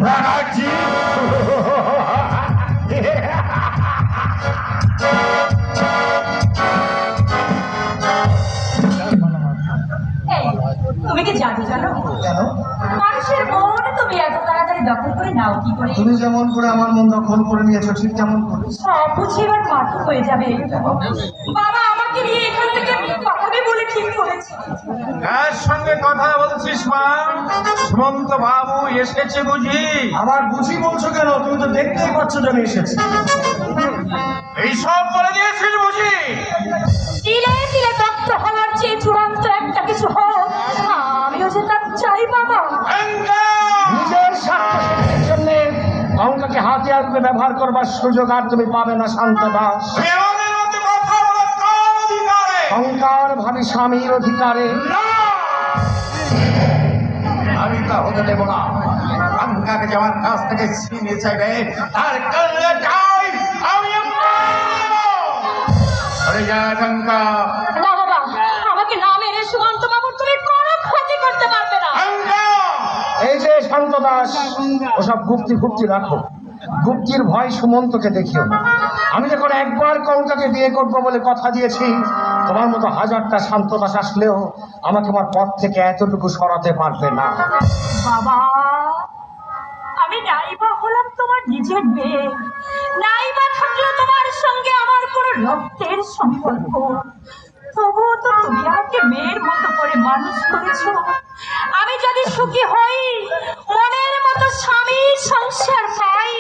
ব্যানার্জি। এই, তুমি কি জানো জানো কেন? মানুষের মন তুমি এত তাড়াতাড়ি দখল করে নাও কি করে? তুমি যেমন করে আমার মন দখল করে নিয়েছো ঠিক তেমন করে সব বুঝি এবার মাথা হয়ে যাবে। বাবা আমাকে নিয়ে এখান থেকে পাঠাবে বলে ঠিক করেছে। কার সঙ্গে কথা বলছিস মা? সুমন্ত বাবু এসেছে বুঝি? আবার বুঝি বলছো কেন? তুমি তো দেখতেই পাচ্ছ যে আমি এসেছি। এইসব বলে দিয়েছিস বুঝি? তিলে তিলে দগ্ধ হওয়ার চেয়ে চূড়ান্ত একটা কিছু হোক, আমিও যে তার চাই বাবা। নিজের স্বার্থ সিদ্ধির জন্য অঙ্ককে হাতিয়ার রূপে ব্যবহার করবার সুযোগ আর তুমি পাবে না শান্ত দাস। আমাদের মধ্যে কথা বলার কার অধিকারে? অহংকার ভাবি স্বামীর অধিকারে। আমি তা হতে দেব না। অঙ্কাকে যে আমার কাছ থেকে ছিনিয়ে চাইবে তার কান্না চাই আমি। আরে যা অঙ্কা, না বাবা, আমাকে না মেরে সুমন্ত বাবুর তুমি কোনো ক্ষতি করতে পারবে না। এই যে শান্ত দাস, ওসব গুপ্তি ফুপ্তি রাখো। গুপ্তির ভয় সুমন্তকে দেখিও না। আমি যখন একবার কঙ্কাকে বিয়ে করবো বলে কথা দিয়েছি, তোমার মতো হাজারটা শান্ত দাস আসলেও আমাকে আমার পথ থেকে এতটুকু সরাতে পারবে না। বাবা আমি নাইবা হলাম তোমার নিজের মেয়ে, নাইবা থাকলো তোমার সঙ্গে আমার কোনো রক্তের সম্পর্ক, তবুও তো তুমি আমাকে মেয়ের মতো করে মানুষ করেছো। আমি যদি সুখী হই, মনের মতো স্বামী সংসার পাই,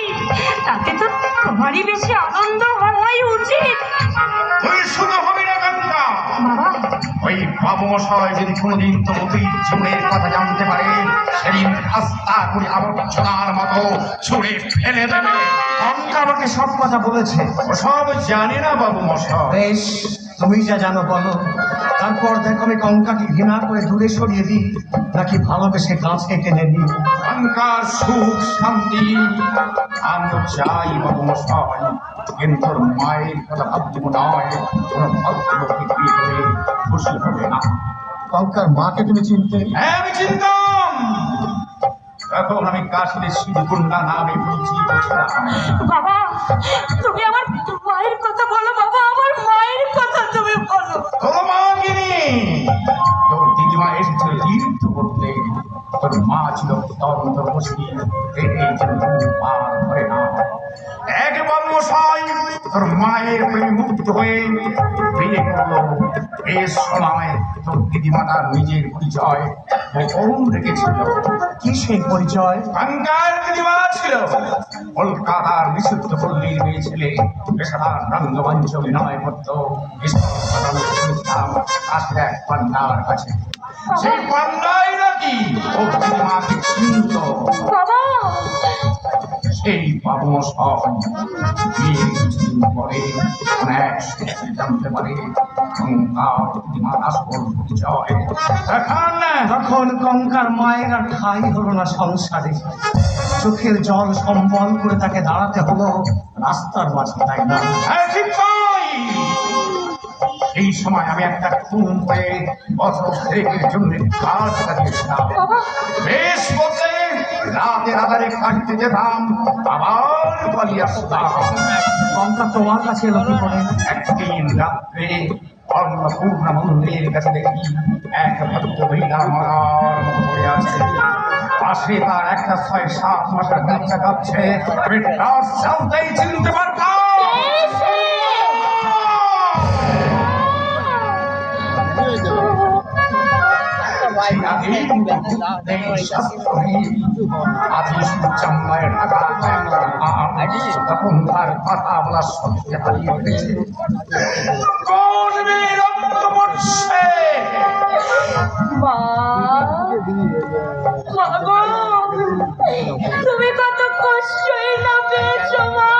তাতে তো তোমারই বেশি আনন্দ হওয়াই উচিত। তুই শুধু হবি না গঙ্গা। বাবা ওই বাবু মশাই যদি কোনোদিন তো অতীত জীবনের কথা জানতে পারে, সেদিন আস্থা করে আবর্জনার মতো ছুঁড়ে ফেলে দেবে। অঙ্কা আমাকে সব কথা বলেছে। সব জানি না বাবু মশাই। বেশ, তুমি যা জানো বলো। তারপর দেখো আমি কঙ্কাকে ঘৃণা করে দূরে সরিয়ে দিই নাকি ভালোবেসে কাছে টেনে দিই। অঙ্কার সুখ শান্তি আমি চাই বাবু মশাই, কিন্তু ওর মায়ের কথা ভাবতে নয়, কোনো ভদ্রলোককে বিয়ে করে খুশি হবে না। কঙ্কার মাকে তুমি চিনতে? হ্যাঁ আমি চিনতাম। এখন আমি কাশীর শিবকুন্ডা নামে পরিচিত ছিলাম। বাবা তুমি আমার মায়ের কথা বলো, বাবা আমার মায়ের কথা তুমি বলো। তোর মা কিনি তোর দিদিমা এসেছিল তীর্থ করতে, তোর মা ছিল তন্ত্রবশী, এই জন্য পার করে না। এক বাবুমশাই তোর মায়ের প্রেমে মুগ্ধ হয়ে বিয়ে করলো। বেশ সময় তোর দিদিমাতার নিজের পরিচয় গোপন রেখেছিল। কি সেই পরিচয়? কঙ্কার দিদিমা ছিল কলকাতার বিশুদ্ধ পল্লীর মেয়ে ছেলে, পেশাদার রঙ্গমঞ্চ অভিনয় করতো। আসলে এক পান্ডার কাছে, সেই পান্ডাই নাকি ও দিদিমাকে চিনত। বাবা সেই বাবুমশাই বিয়ের কিছুদিন পরে অনেক সত্যি জানতে পারে কঙ্কার দিদিমার আসল পরিচয়। তখন কঙ্কার মায়ের আর ঠাই হলো না সংসারে। চোখের জল সম্বল করে তাকে দাঁড়াতে হলো রাস্তার মাঝে, তাই না? হ্যাঁ, ঠিক তাই। এই সময় আমি একটা খুন হয়ে বছর দেড়েকের জন্য কাজ কাটিয়েছিলাম। বেশ বলতে রাতের আধারে কাটতে যেতাম, আবার পালিয়ে আসতাম। কঙ্কা তোমার কাছে এলো কি করে? একদিন রাত্রে অন্নপূর্ণা মন্দিরের কাছে দেখি এক ভদ্র মহিলা মরার মতো পড়ে আছে। পাশে তার একটা ৬-৭ মাসের বাচ্চা কাঁদছে। আমি তার চালতেই চিনতে পারতাম। তখন তার কথা বলার শক্তি হারিয়ে ফেলেছে। কোন মেয়ে রক্ত পড়ছে? মা মা গো, তুমি কত কষ্টই না পেয়েছো মা,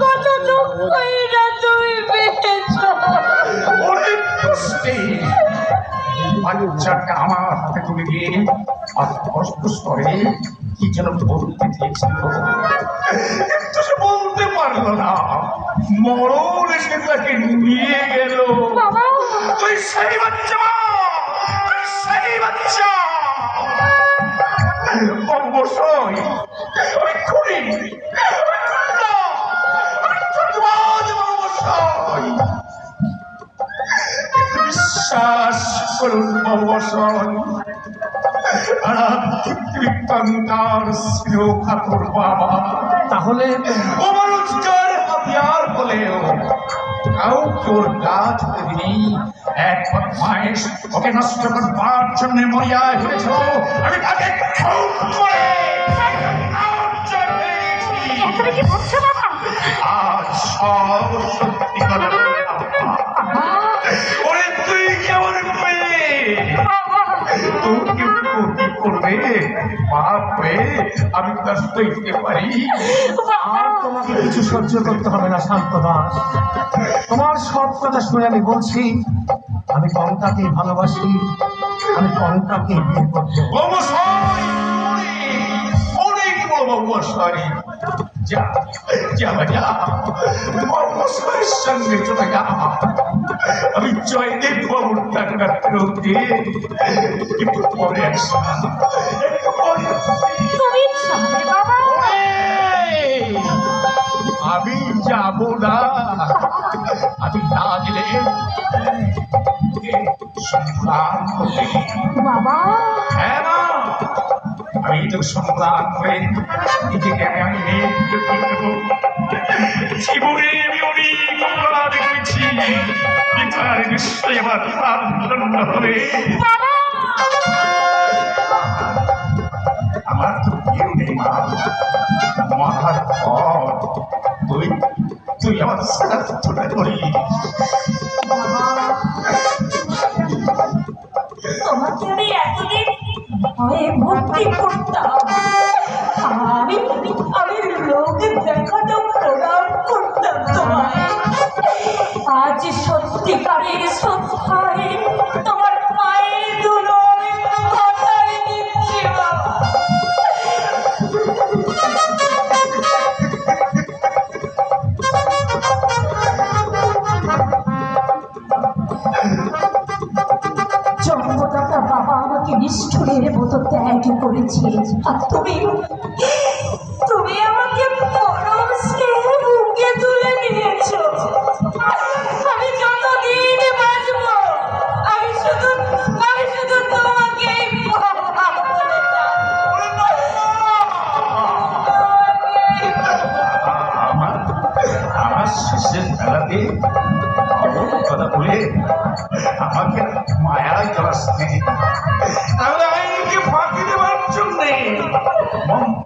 কত দুঃখই না তুমি পেয়েছো। অনেক কষ্টে বাচ্চাটা আমার হাতে তুলে দিয়ে অস্পষ্ট স্বরে কি যেন বলতে চেয়েছিল, কিন্তু সে বলতে পারলো না। মরণ এসে তাকে নিয়ে গেল। বাবা তুই সেই বাচ্চা, তুই সেই বাচ্চা। অবশ্যই আমি খুনি, আমি খুনি, আমি ঠকবাজ অবশ্যই। বিশ্বাস করুন অবশ্যই, কঙ্কার ছিল খাতুর বাবা। তাহলে আমার রোজগার হাতিয়ার বলেও কাউকে ওর গাছ দিনি। এক বদমাইশ ওকে নষ্ট করবার জন্য মরিয়ায় হয়েছিল। আমি তাকে খুন করে তুমি কি বলছো বাবা? আজ সব সত্যি কথা বললাম। ওরে তুই কেমন পেয়ে তোকে ক্ষতি করবে পাপ হয়ে আমি তার সইতে পারি। আর তোমাকে কিছু সহ্য করতে হবে না শান্ত দাস। তোমার সব কথা শুনে আমি বলছি, আমি কঙ্কাকে ভালোবাসি, আমি কঙ্কাকে বিয়ে করবো। অবশ্যই অনেক বড় অবশ্যই। যা যা যা অবশ্যই সঙ্গে চলে যা। আমি জয়দেব বাবুর টাকা ফেরত দিয়ে একটু পরে আসলাম। তুমি যাবে বাবা? আমি যাব না, আমি না গেলে সংগ্রাম করবে। বাবা হ্যাঁ মা, আমি তো সংগ্রাম করে নিজেকে আমি জীবনে আমি অনেক অপরাধ করেছি। বিচার নিশ্চয়ই আমার প্রাণদণ্ড হবে। আমার তো কেউ নেই মা, মাথার পর তুই তুই আমার সাথে করি। তোমাকে আমি এতদিন ভয়ে ভক্তি করতাম, আমি আমি লোক দেখাতো প্রণাম করতাম তোমায়। আজ সত্যিকারের শ্রদ্ধায় তোমার মায়ের দুলোয় মাথায় নিচ্ছি বাবা। জন্মদাতা বাবা আমাকে নিষ্ঠুরের মতো ত্যাগ করেছে, আর তুমি তুমি আমাকে পরম স্নেহে বুকে তুলে নিয়েছো। আমি যতদিন বাঁচবো আমি শুধু তোমাকে বাবা বলে ডাকবো।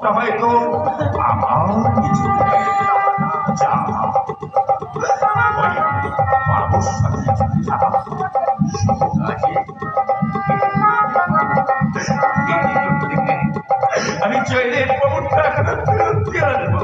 ভাবটা হয়তো আমার কিছু নেই। যা, ওই বাবুর সাথে যা, আমি চাইলে বাবুর টাকাটা ফেরত দিয়ে আনবো।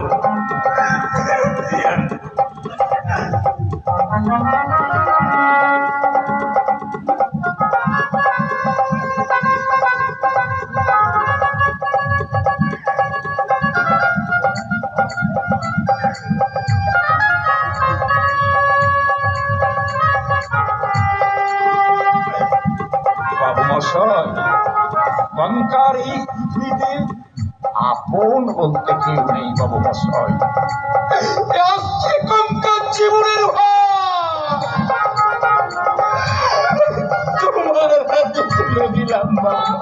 বাবু মশাই, গঙ্গার এই পৃথিবীতে আপন বলতে কেউ নেই বাবু মশাই। আসছে গঙ্গার জীবনের তোমার হাতে তুলে দিলাম বাবু।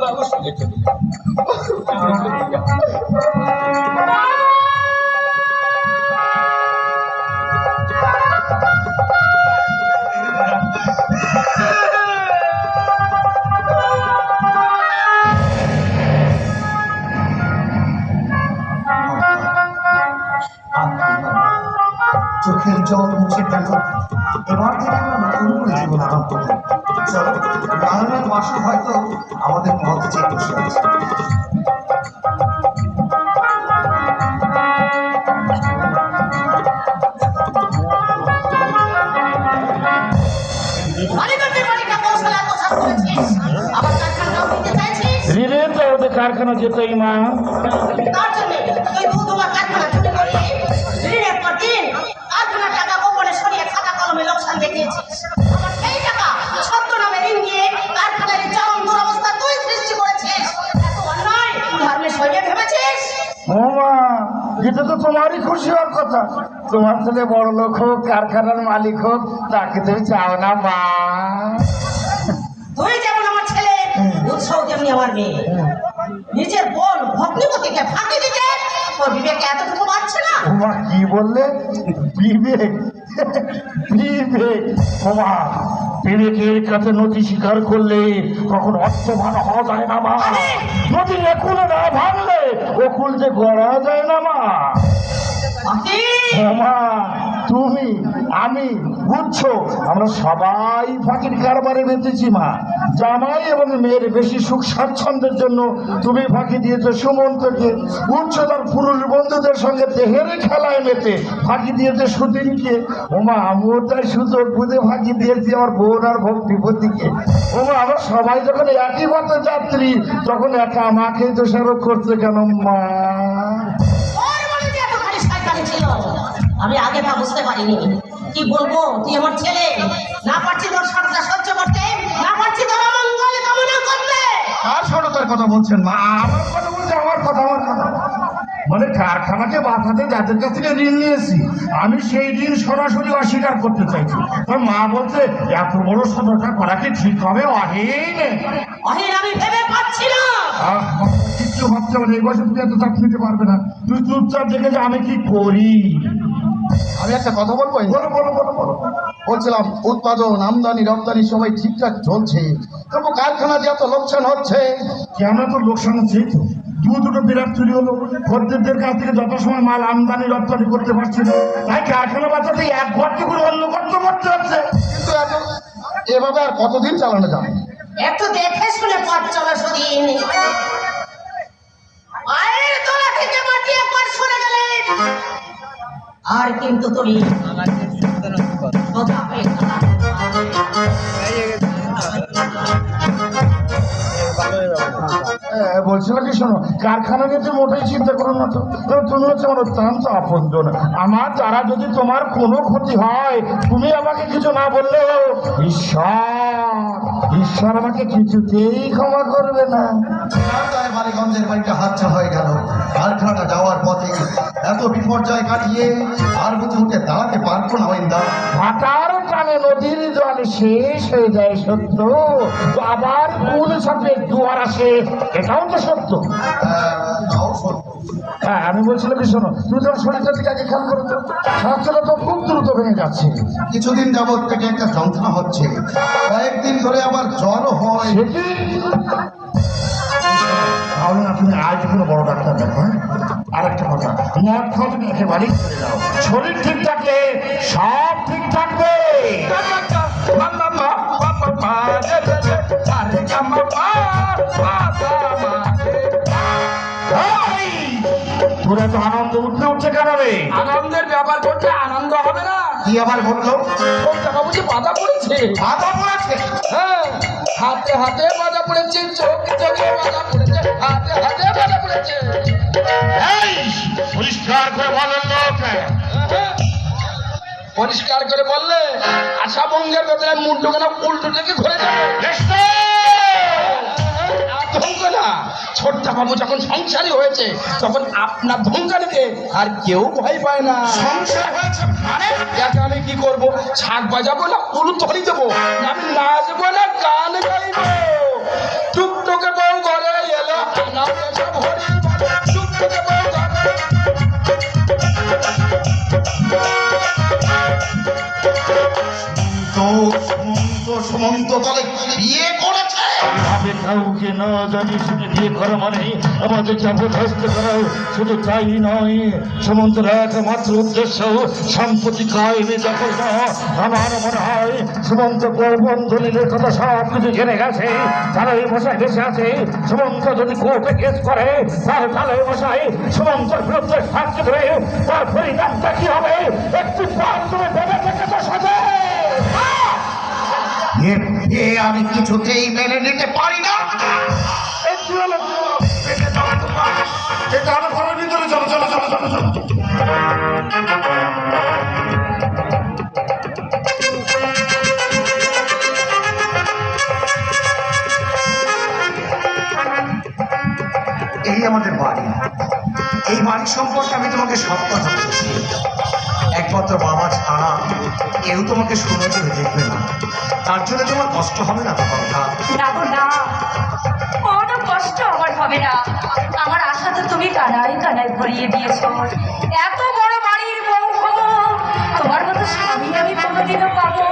বাবুর সঙ্গে চলে যাও। চোখের জল মুছে ফেলো। এবার থেকে আমরা নতুন করে জীবন আরম্ভ করব। চলো, নারায়ণের বাসা হয়তো আমাদের পথ চেয়ে বসে আছে। কারখানা যেতেই মা, তার জন্য তুই তোমার কারখানা ছুটি করিয়ে ঋণের পর দিন কারখানার টাকা গোপনে সরিয়ে খাতা কলমে লোকসান দেখিয়েছিস। আমার সেই টাকা সত্য নামে ঋণ দিয়ে কারখানার এই চরম দুরবস্থা তুই সৃষ্টি করেছিস। এত অন্যায় ধর্মের সঙ্গে ভেবেছিস? ও মা, এটা তো তোমারই খুশি হওয়ার কথা। তোমার ছেলে বড় লোক হোক, কারখানার মালিক হোক, তাকে তুমি চাও না মা? তুই যেমন আমার ছেলে, উৎসাহ তেমনি আমার মেয়ে। নিজের বোন ভগ্নিপতিকে ফাঁকি দিতে তোর বিবেক এতটুকু বাড়ছে না? ওমা কি বললে? বিবেক? বিবেক? ওমা, বিবেকের কাছে নদী স্বীকার করলে কখন অর্থবান হওয়া যায় না মা। নদী একুল না ভাঙলে ওকুল যে গড়া যায় না মা। ওমা, তুমি আমি বুঝছো, আমরা সবাই ফাঁকির কারবারে বেঁচেছি মা। জামাই এবং মেয়ের বেশি সুখ স্বাচ্ছন্দ্যের জন্য তুমি ফাঁকি দিয়েছো সুমন্তকে, বুঝছো তার পুরুষ বন্ধুদের সঙ্গে দেহের খেলায় মেতে ফাঁকি দিয়েছে সুদিনকে। ওমা, আমিও তাই সুযোগ বুঝে ফাঁকি দিয়েছি আমার বোন আর ভক্তিপতিকে। ওমা, আমরা সবাই যখন একই পথে যাত্রী, তখন একা আমাকে দোষারোপ করছে কেন মা? আমি আগে তা বুঝতে পারিনি। কি বলবো, তুই আমার ছেলে, না পারছি তোর সরটা সহ্য করতে, না পারছি তোর মঙ্গল কামনা করতে। আর সরতার কথা বলছেন মা? আমার কথা বলছে, আমার কথা। মানে কারখানাকে বাঁচাতে যাদের কাছ থেকে ঋণ নিয়েছি, আমি সেই ঋণ সরাসরি অস্বীকার করতে চাইছি। মা বলছে এত বড় সততা করা কি ঠিক হবে? অহিন আমি ভেবে পাচ্ছি না। কিচ্ছু ভাবতে হবে না, এই বছর তুমি এত চাপ নিতে পারবে না। তুই চুপচাপ দেখে যে আমি কি করি। আমি একটা কথা বলবো। বলো। বলছিলাম, উৎপাদন আমদানি রপ্তানি সবাই ঠিকঠাক চলছে, তবু কারখানা যে এত লোকসান হচ্ছে। কেন তো লোকসান হচ্ছে? দুটো বিরাট চুরি হলো, খদ্দেরদের কাছ থেকে যথাসময় মাল আমদানি রপ্তানি করতে পারছে না, তাই কারখানা বাঁচাতে এক ঘরটি করে অন্য ঘরতে করতে হচ্ছে। কিন্তু এভাবে আর কতদিন চালানো যাবে? একটু দেখে শুনে পথ চলা সুদিন। পায়ের তলা থেকে মাটি একবার সরে গেলে আর কিন্তু তুমি সোজা হয়ে বলছিলাম কি শোনো, কারখানা নিয়ে তুমি মোটেই চিন্তা করো না তো। তবে তুমি হচ্ছে আমার অত্যন্ত আপনজন। আমার দ্বারা যদি তোমার কোনো ক্ষতি হয়, তুমি আমাকে কিছু না বললেও ঈশ্বর আমাকে কিছুতেই ক্ষমা করবে না। মানিগঞ্জের বাড়িটা হাতছা হয়ে গেল। কারখানাটা যাওয়ার পথে এত বিপর্যয় কাটিয়ে আর বুঝে উঠে দাঁড়াতে পারবো না ওইন্দা। ভাটার টানে নদীর জল শেষ হয়ে যায় সত্য, তো আবার কোন সাথে দুয়ার আসে, এটাও তো সত্য। তাও সত্য। হ্যাঁ, আমি বলছিলাম কি শোনো, তুমি তোমার শরীরটার দিকে আগে খেয়াল করো তো। স্বাস্থ্যটা তো খুব দ্রুত ভেঙে যাচ্ছে। কিছুদিন যাবৎ পেটে একটা যন্ত্রণা হচ্ছে, কয়েকদিন ধরে আমার জ্বরও হয়। সেটি তাহলে না তুমি আজ কোনো বড় ডাক্তার দেখো। হ্যাঁ, আর একটা কথা, মদ খাওয়া তুমি একেবারেই ছেড়ে দাও। শরীর ঠিক থাকলে সব ঠিক থাকবে। তোরা তো আনন্দ উঠছে কেন রে? আনন্দের ব্যাপার করতে আনন্দ হবে না। কি আবার ঘটলো? টাকা বুঝি বাধা পড়েছে। বাধা পড়েছে? হ্যাঁ, হাতে হাতে বাধা পড়েছে, চোখে চোখে বাধা পড়েছে, হাতে হাতে বাধা পড়েছে। এই পরিষ্কার করে বলেন লোক, পরিষ্কার করে বললে আশা বঙ্গের বদলে মুন্ডু কেন উল্টো থেকে ঘুরে যাবে। ধমক না, ছোট্টা বাবু যখন সংসারী হয়েছে তখন আপনার ধমকানিতে আর কেউ ভয় পায় না। সংসার হয়েছে মানে একে আমি কি করবো? ছাগ বাজাবো না উলু ধরি দেবো, না আমি নাচবো না গান গাইবো? টুকটুকে বউ ঘরে এলো, আনন্দে সব হরি বলে। টুকটুকে বউ ঘরে সুমন্ত তলে বিয়ে করেছে। ভাবে কাউকে না জানি শুনে বিয়ে করা মানে আমাদের জবরদস্ত করা। শুধু তাই নয়, সুমন্তের একমাত্র উদ্দেশ্য সম্পত্তি কায়েমে দখল না। আমার মনে হয় সুমন্ত গোপন দলিলের কথা সব কিছু জেনে গেছে। তাহলে মশাই বেঁচে আছে, সুমন্ত যদি কোর্টে কেস করে তাহলে মশাই সুমন্তর বিরুদ্ধে সাক্ষী ধরে তার পরিণামটা কি হবে একটু পর তুমি ভেবে দেখে তো সাথে। আমি কিছুতেই মেনে নিতে পারি না। ভিতরে চলো চলো চলো চলো চলো। এই আমাদের বাড়ি। এই বাড়ি সম্পর্কে আমি তোমাকে সব কথা বলেছি। একমাত্র বাবা ছাড়া কেউ তোমাকে শুনে চলে দেখবে না। তার জন্য তোমার কষ্ট হবে না তো কথা? না গো না, কোনো কষ্ট আমার হবে না। আমার আশা তো তুমি কানায় কানায় ভরিয়ে দিয়েছো। এত বড় বাড়ির বউ হবো, তোমার মতো স্বামী আমি কোনোদিনও পাবো,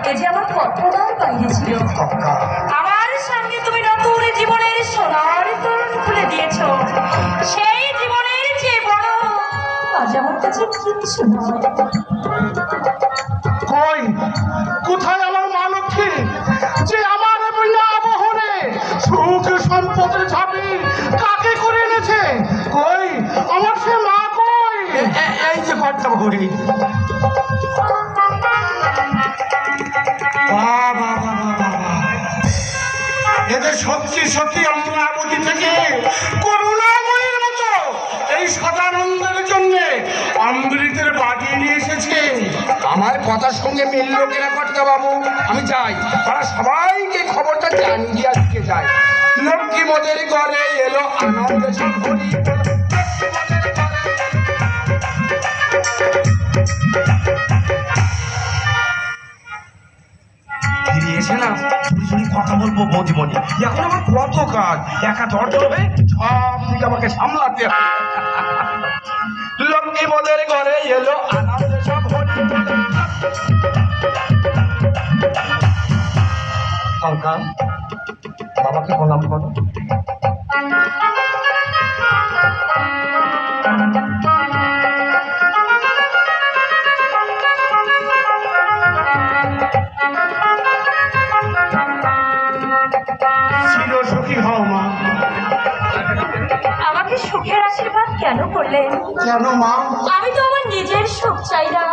এ যে আমার কল্পনার বাইরে ছিল। আমার সামনে তুমি নতুন জীবনের সোনার তরুণ খুলে দিয়েছো। সেই জীবনের যে বড় আজ আমার কাছে কিচ্ছু নয়। কই কোথায় আমার মা লক্ষ্মী, যে আমার বিনা বহনে সুখ সম্পদের ঝাঁপি কাকে করে এনেছে? কই আমার সে মা কই? এই যে কর্তা ঘুরি। এদের সত্যি সত্যি অমরাবতী থেকে করুণাময়ীর মতো এই সদানন্দের জন্য অমৃতের বাটি নিয়ে এসেছে। আমার কথার সঙ্গে মিললো কিনা কর্তা বাবু? আমি চাই তারা সবাইকে খবরটা জানিয়ে আজকে যায়। লক্ষ্মী মোদের ঘরে এলো, আনন্দে সব হরি বলে। ফিরে এসে না শুধু কথা বলবো বৌদিমণি। এখন আমার কত কাজ, একা দরজা হবে, সব দিকে আমাকে সামলাতে হবে। লক্ষ্মী মোদের ঘরে এলো, আনন্দে সব হরি বলে। কাকা বাবাকে প্রণাম করো। সুখী হও মা। আমাকে সুখের আশীর্বাদ কেন করলেন? কেন মা? আমি তো আমার নিজের সুখ চাই না।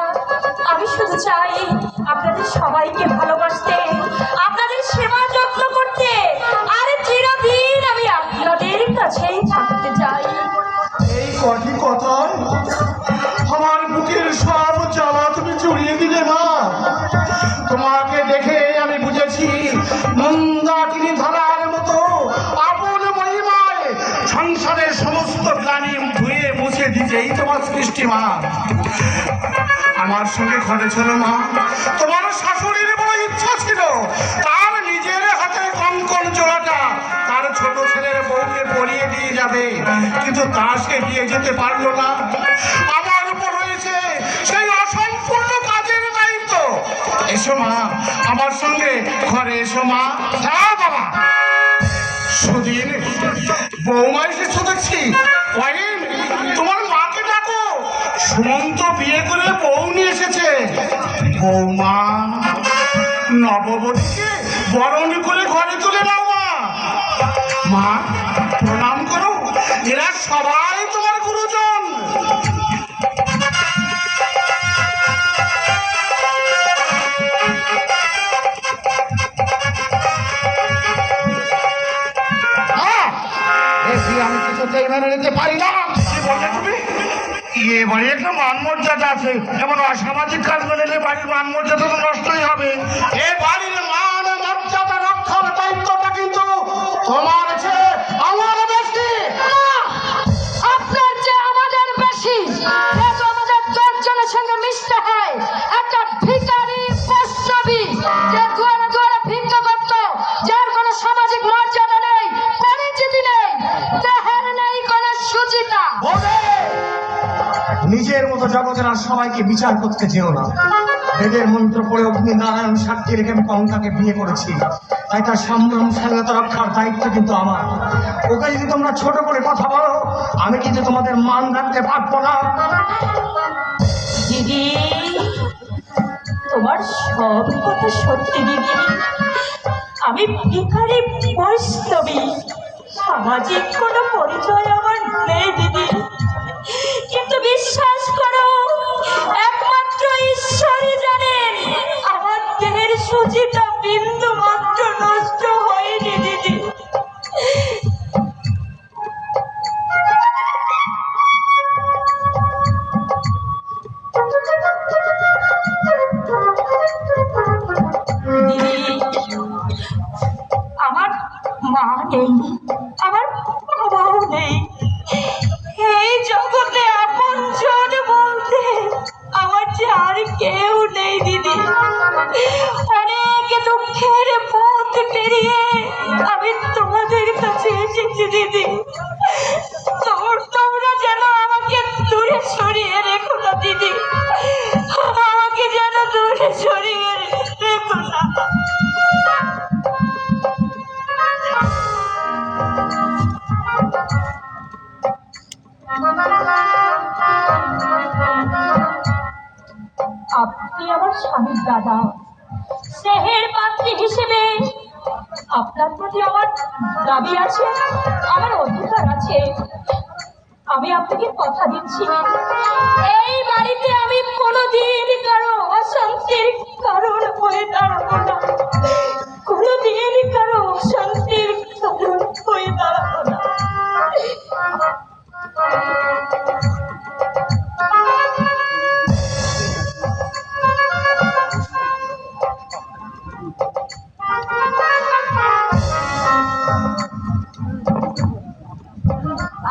আমি শুধু চাই আপনাদের সবাইকে ভালোবাসতে, আপনাদের সেবা যত্ন করতে, আর চিরদিন মিষ্টি মা, আমার সঙ্গে ঘরে চলো মা। তোমার শাশুড়ির বড় ইচ্ছা ছিল তার নিজের হাতে কঙ্কন জোড়াটা তার ছোট ছেলের বউকে পরিয়ে দিয়ে যাবে, কিন্তু তা সে দিয়ে যেতে পারলো না। আমার উপর রয়েছে সেই অসম্পূর্ণ কাজের দায়িত্ব। এসো মা, আমার সঙ্গে ঘরে এসো মা। হ্যাঁ বাবা, সুদিন বৌমা এসেছো দেখছি। ওয়াইন, তোমার মাকে ডাকো, সুমন্ত বিয়ে করে বউ নিয়ে এসেছে। বৌমা, নববধূকে বরণ করে ঘরে তুলে নাও মা। মা, প্রণাম করো, এরা সবাই তোমার গুরুজন। আমি কিছুতেই মেনে নিতে পারি না। কি বললে তুমি? এ বাড়ি একটা মান মর্যাদা আছে, এমন অসামাজিক কাজ মেনে নিলে বাড়ির মান মর্যাদা তো নষ্টই হবে। এ বাড়ির মান মর্যাদা রক্ষার দায়িত্বটা কিন্তু তোমার চেয়ে আমার বেশি। আপনার যে আমাদের বেশি, যেহেতু আমাদের 10 জনের সঙ্গে মিশতে হয়। একটা ভিখারি প্রস্তাবী যে দুয়ারে দুয়ারে ভিক্ষা করত, যার কোনো সামাজিক মর্যাদা নেই, পরিচিতি নেই, দেহের নেই কোনো সুচিতা। নিজের মতো জগতের আর সবাইকে বিচার করতে যেও না। বেদের মন্ত্র পড়ে অগ্নি নারায়ণ সাক্ষী রেখে আমি কঙ্কাকে বিয়ে করেছি, তাই তার সম্ভ্রম স্বাধীনতা রক্ষার দায়িত্ব কিন্তু আমার। ওকে যদি তোমরা ছোট করে কথা বলো, আমি কিন্তু তোমাদের মান রাখতে পারবো না। দিদি, তোমার সব কথা সত্যি দিদি। আমি ভিখারি বৈষ্ণবী, সামাজিক কোনো পরিচয় আমার নেই দিদি। কিন্তু বিশ্বাস করো, একমাত্র ঈশ্বরই জানেন আমার দেহের সুচিতা বিন্দু মাত্র নষ্ট হয়নি দিদি। আমার মা নেই, আমার বাবাও নেই। এই জগতে আপনজন বলতে আমার যে আর কেউ নেই দিদি। অনেক দুঃখের পথ পেরিয়ে আমি তোমাদের কাছে এসেছি দিদি। তোমরা যেন আমাকে দূরে সরিয়ে রেখো না দিদি, আমাকে যেন দূরে সরিয়ে রেখো না। আপনি আমার স্বামীর দাদা, স্নেহের পাত্রী হিসেবে আপনার প্রতি আমার দাবি আছে, আমার অধিকার আছে। আমি আপনাকে কথা দিচ্ছি, এই বাড়িতে আমি কোনোদিন কারো অশান্তির কারণ হয়ে দাঁড়াবো না, কোনোদিন কারো অশান্তির কারণ হয়ে দাঁড়াবো না।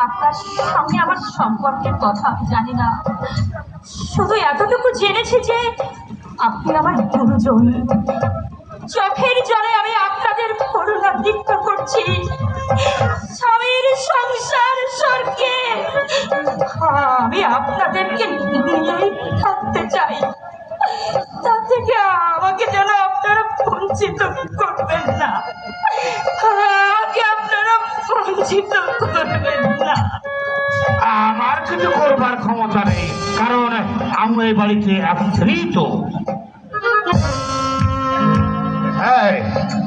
আপনার সঙ্গে আমার সম্পর্কের কথা আমি জানি না, শুধু এতটুকু জেনেছি যে আপনি আমার গুরুজন। চোখের জলে আমি আপনাদের করুণা দীক্ষা করছি। স্বামীর সংসার স্বর্গে আমি আপনাদেরকে নিয়েই থাকতে চাই। তা থেকে আমাকে যেন আপনারা বঞ্চিত করবেন না, আমাকে আপনারা বঞ্চিত করবেন না। আমার কিছু করবার ক্ষমতা নেই, কারণ আমি এই বাড়িতে একত্রিত। হ্যাঁ,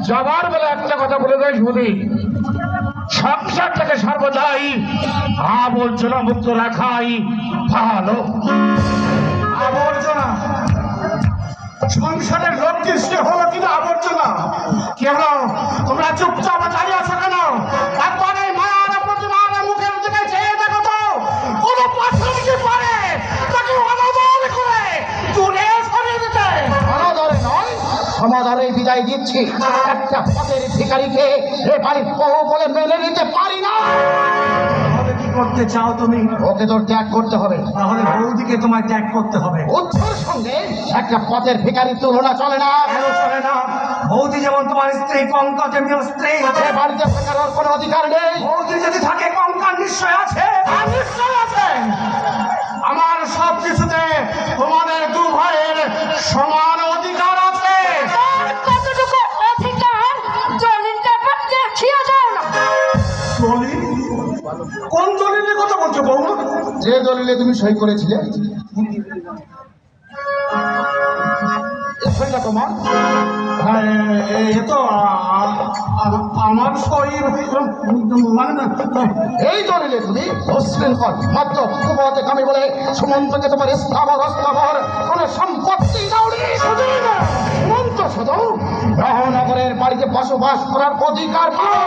যাবার বেলা একটা কথা বলে দেয় শুধু, সংসারটাকে সর্বদাই আবর্জনা মুক্ত রাখাই ভালো। আবর্জনা? সংসারের লক্ষ্য সে হলো কিনা আবর্জনা? কেন তোমরা চুপচাপ দাঁড়িয়ে আছো কেন? একবারে মায়ের প্রতিমার মুখের দিকে চেয়ে দেখো তো, কোনো পাশে পারে তাকে অনাদর করে দূরে সরিয়ে দিতে। অনাদরে নয়, সমাদরে বিদায় দিচ্ছি। একটা পদের ভিখারিকে এ বাড়ির বউ বলে মেনে নিতে পারি না। হবে কি করতে চাও তুমি? ওকে তোর ত্যাগ করতে হবে। তাহলে বৌদিকে তোমায় ত্যাগ করতে হবে। উচ্ছর সঙ্গে একটা পথের ভিখারির তুলনা চলে না। কেন চলে না? বৌদি যেমন তোমার স্ত্রী, কঙ্কা তেমনি ওর স্ত্রী। এ বাড়িতে থাকার ওর কোনো অধিকার নেই। বৌদি যদি থাকে, কঙ্কার নিশ্চয় আছে। আর নিশ্চয় আছে। আমার সব কিছুতে তোমাদের দু ভাইয়ের সমান অধিকার আছে। আর কতটুকু অধিকার দলিলটা দেখিয়ে দাও না। দলিল? কোন দলিলের কথা বলছো বৌমা? যে দলিলে তুমি সই করেছিলে, এই সইটা তোমার। হ্যাঁ, এ তো আমার সই। মানে এই দলিলে তুমি উশৃঙ্খল মাত্র কুপথে কামি বলে সুমন্তকে তোমার স্থাবর অস্থাবর কোনো সম্পত্তি দাওনি। সুমন্ত শুধু গ্রহনগরের বাড়িতে বসবাস করার অধিকার পাবে।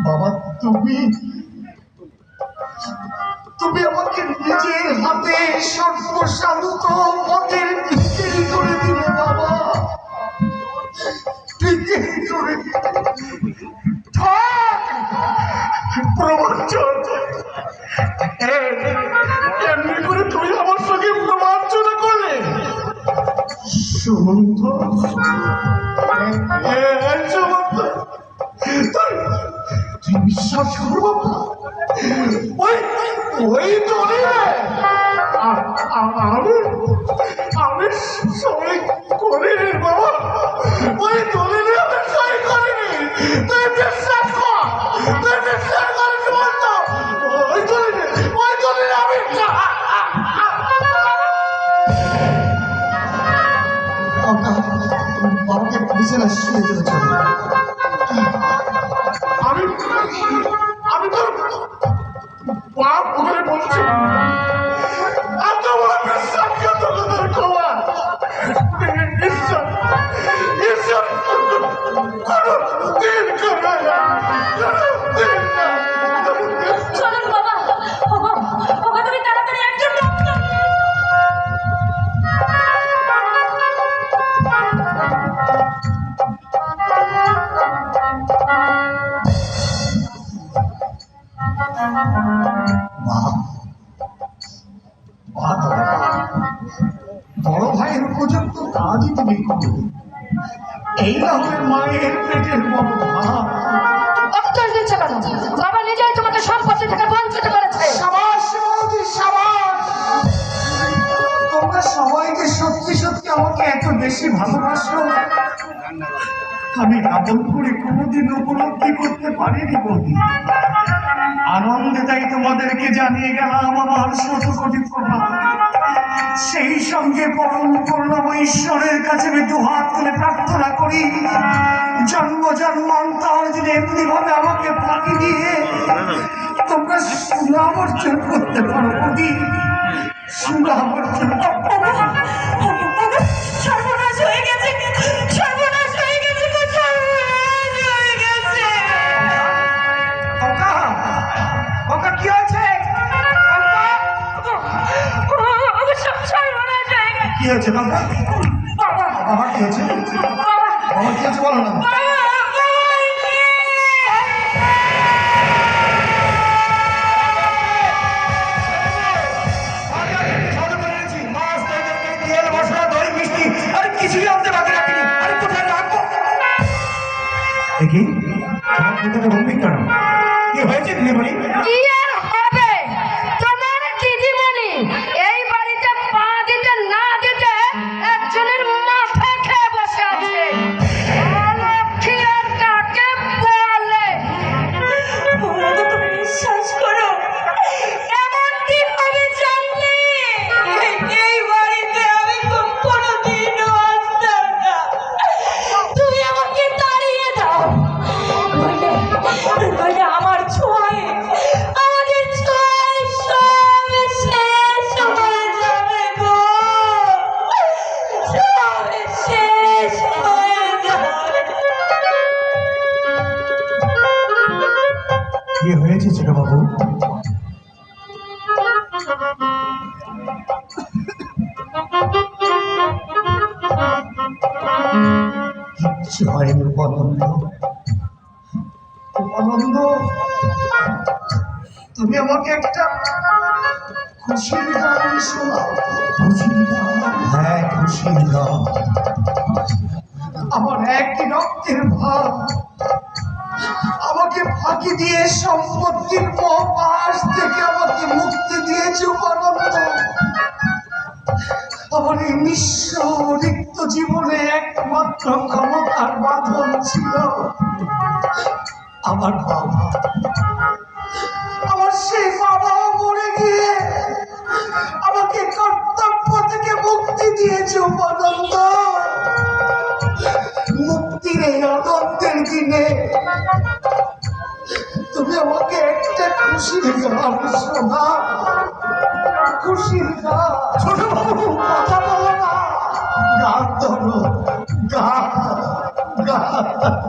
বাবা, তুমি আমাকে নিজের হাতে সর্বসাধুত পথের ভিখারি করে দিলে বাবা। ভিখারি করে দিলে। প্রবঞ্চন। এমনি করে তুমি আমার সঙ্গে প্রবঞ্চনা করলে। সুমন্ত, সুমন্ত, তুই বিশ্বাস করবো না? ওই দলিলে আমি সই করিনি বাবা। ওই দলিলে আমি সই করিনি। তুই বিশ্বাস কর, তুই বিশ্বাস কর সুমন্ত। ওই দলিলে আমি বাবাকে বিছানা শুয়ে দিয়েছে। আমি তো বাপ বলে বলছি, এত বড় বিশ্বাসঘাতকতার ক্ষমা ঈশ্বর কোনদিন করবে না। চলুন বাবা, বাবা, বাবা তুমি তাড়াতাড়ি একজন ডাক্তার নিয়ে এসো। বড় ভাইয়ের উপযুক্ত কাজই তুমি করো। এই না হলে মায়ের পেটের বড় ভাব। উত্তর দিচ্ছে কেন? বাবা নিজেই তোমাকে সম্পত্তি থেকে বঞ্চিত করেছে। সাবাস বৌদি, সাবাস। তোমরা সবাইকে সত্যি সত্যি আমাকে এত বেশি ভালোবাসো, আমি আপন করে কোনোদিন উপলব্ধি করতে পারিনি বৌদি। আনন্দে তাই তোমাদেরকে জানিয়ে গেলাম আমার শত কোটি প্রণাম। সেই সঙ্গে পরম করুণাময় ঈশ্বরের কাছে আমি দুহাত তুলে প্রার্থনা করি, জন্ম জন্মান্তর যদি এমনি ভাবে আমাকে ফাঁকি দিয়ে তোমরা সুনাম অর্জন করতে পারো বৌদি, সুনাম অর্জন। সর্বনাশ হয়ে গেছে, সর্বনাশ হয়ে গেছে, সর্বনাশ হয়ে গেছে। ওকা কি হয়েছে? সর্বনাশ হয়ে গেছে। কি হয়েছে বাবা? বাবা কি হয়েছে? বাবা কি হয়েছে বলো না। কিছুই আনতে বাকি রাখিনি। আরে কোথায় রাখবো? দেখি তোমার কোথায় বলবি কেন? কি হয়েছে দিদিমণি? কি আর হবে? তোমার দিদিমণি এই বাড়িতে পা দিতে না দিতে একজনের মাথা খেয়ে বসে আছে। অলক্ষী আর কাকে বলে? বৌদি তুমি বিশ্বাস করো, এমনটি হবে জানলে এই বাড়িতে আমি কোনোদিনও আসতাম না। তুমি আমাকে তাড়িয়ে দাও, নইলে আমার ছোঁয়ায় জয় রূপানন্দ। রূপানন্দ, তুমি আমাকে একটা খুশির গান শোনাও। খুশির গান? হ্যাঁ, খুশির গান। আমার একই রক্তের ভাব আমাকে ফাঁকি দিয়ে সম্পত্তির পাশ থেকে আমাকে মুক্তি দিয়েছে রূপানন্দ। আমার এই নিঃস্ব রিক্ত জীবনে একমাত্র ক্ষমতার বাঁধন ছিল আমার বাবা। আমার সেই বাবাও মরে গিয়ে আমাকে কর্তব্য থেকে মুক্তি দিয়েছে রূপানন্দ। মুক্তির এই আনন্দের দিনে তুমি আমাকে একটা খুশির গান শোনা। খুশির গান। ছোট বাবু, কথা বলো না, গান ধরো, গান গান।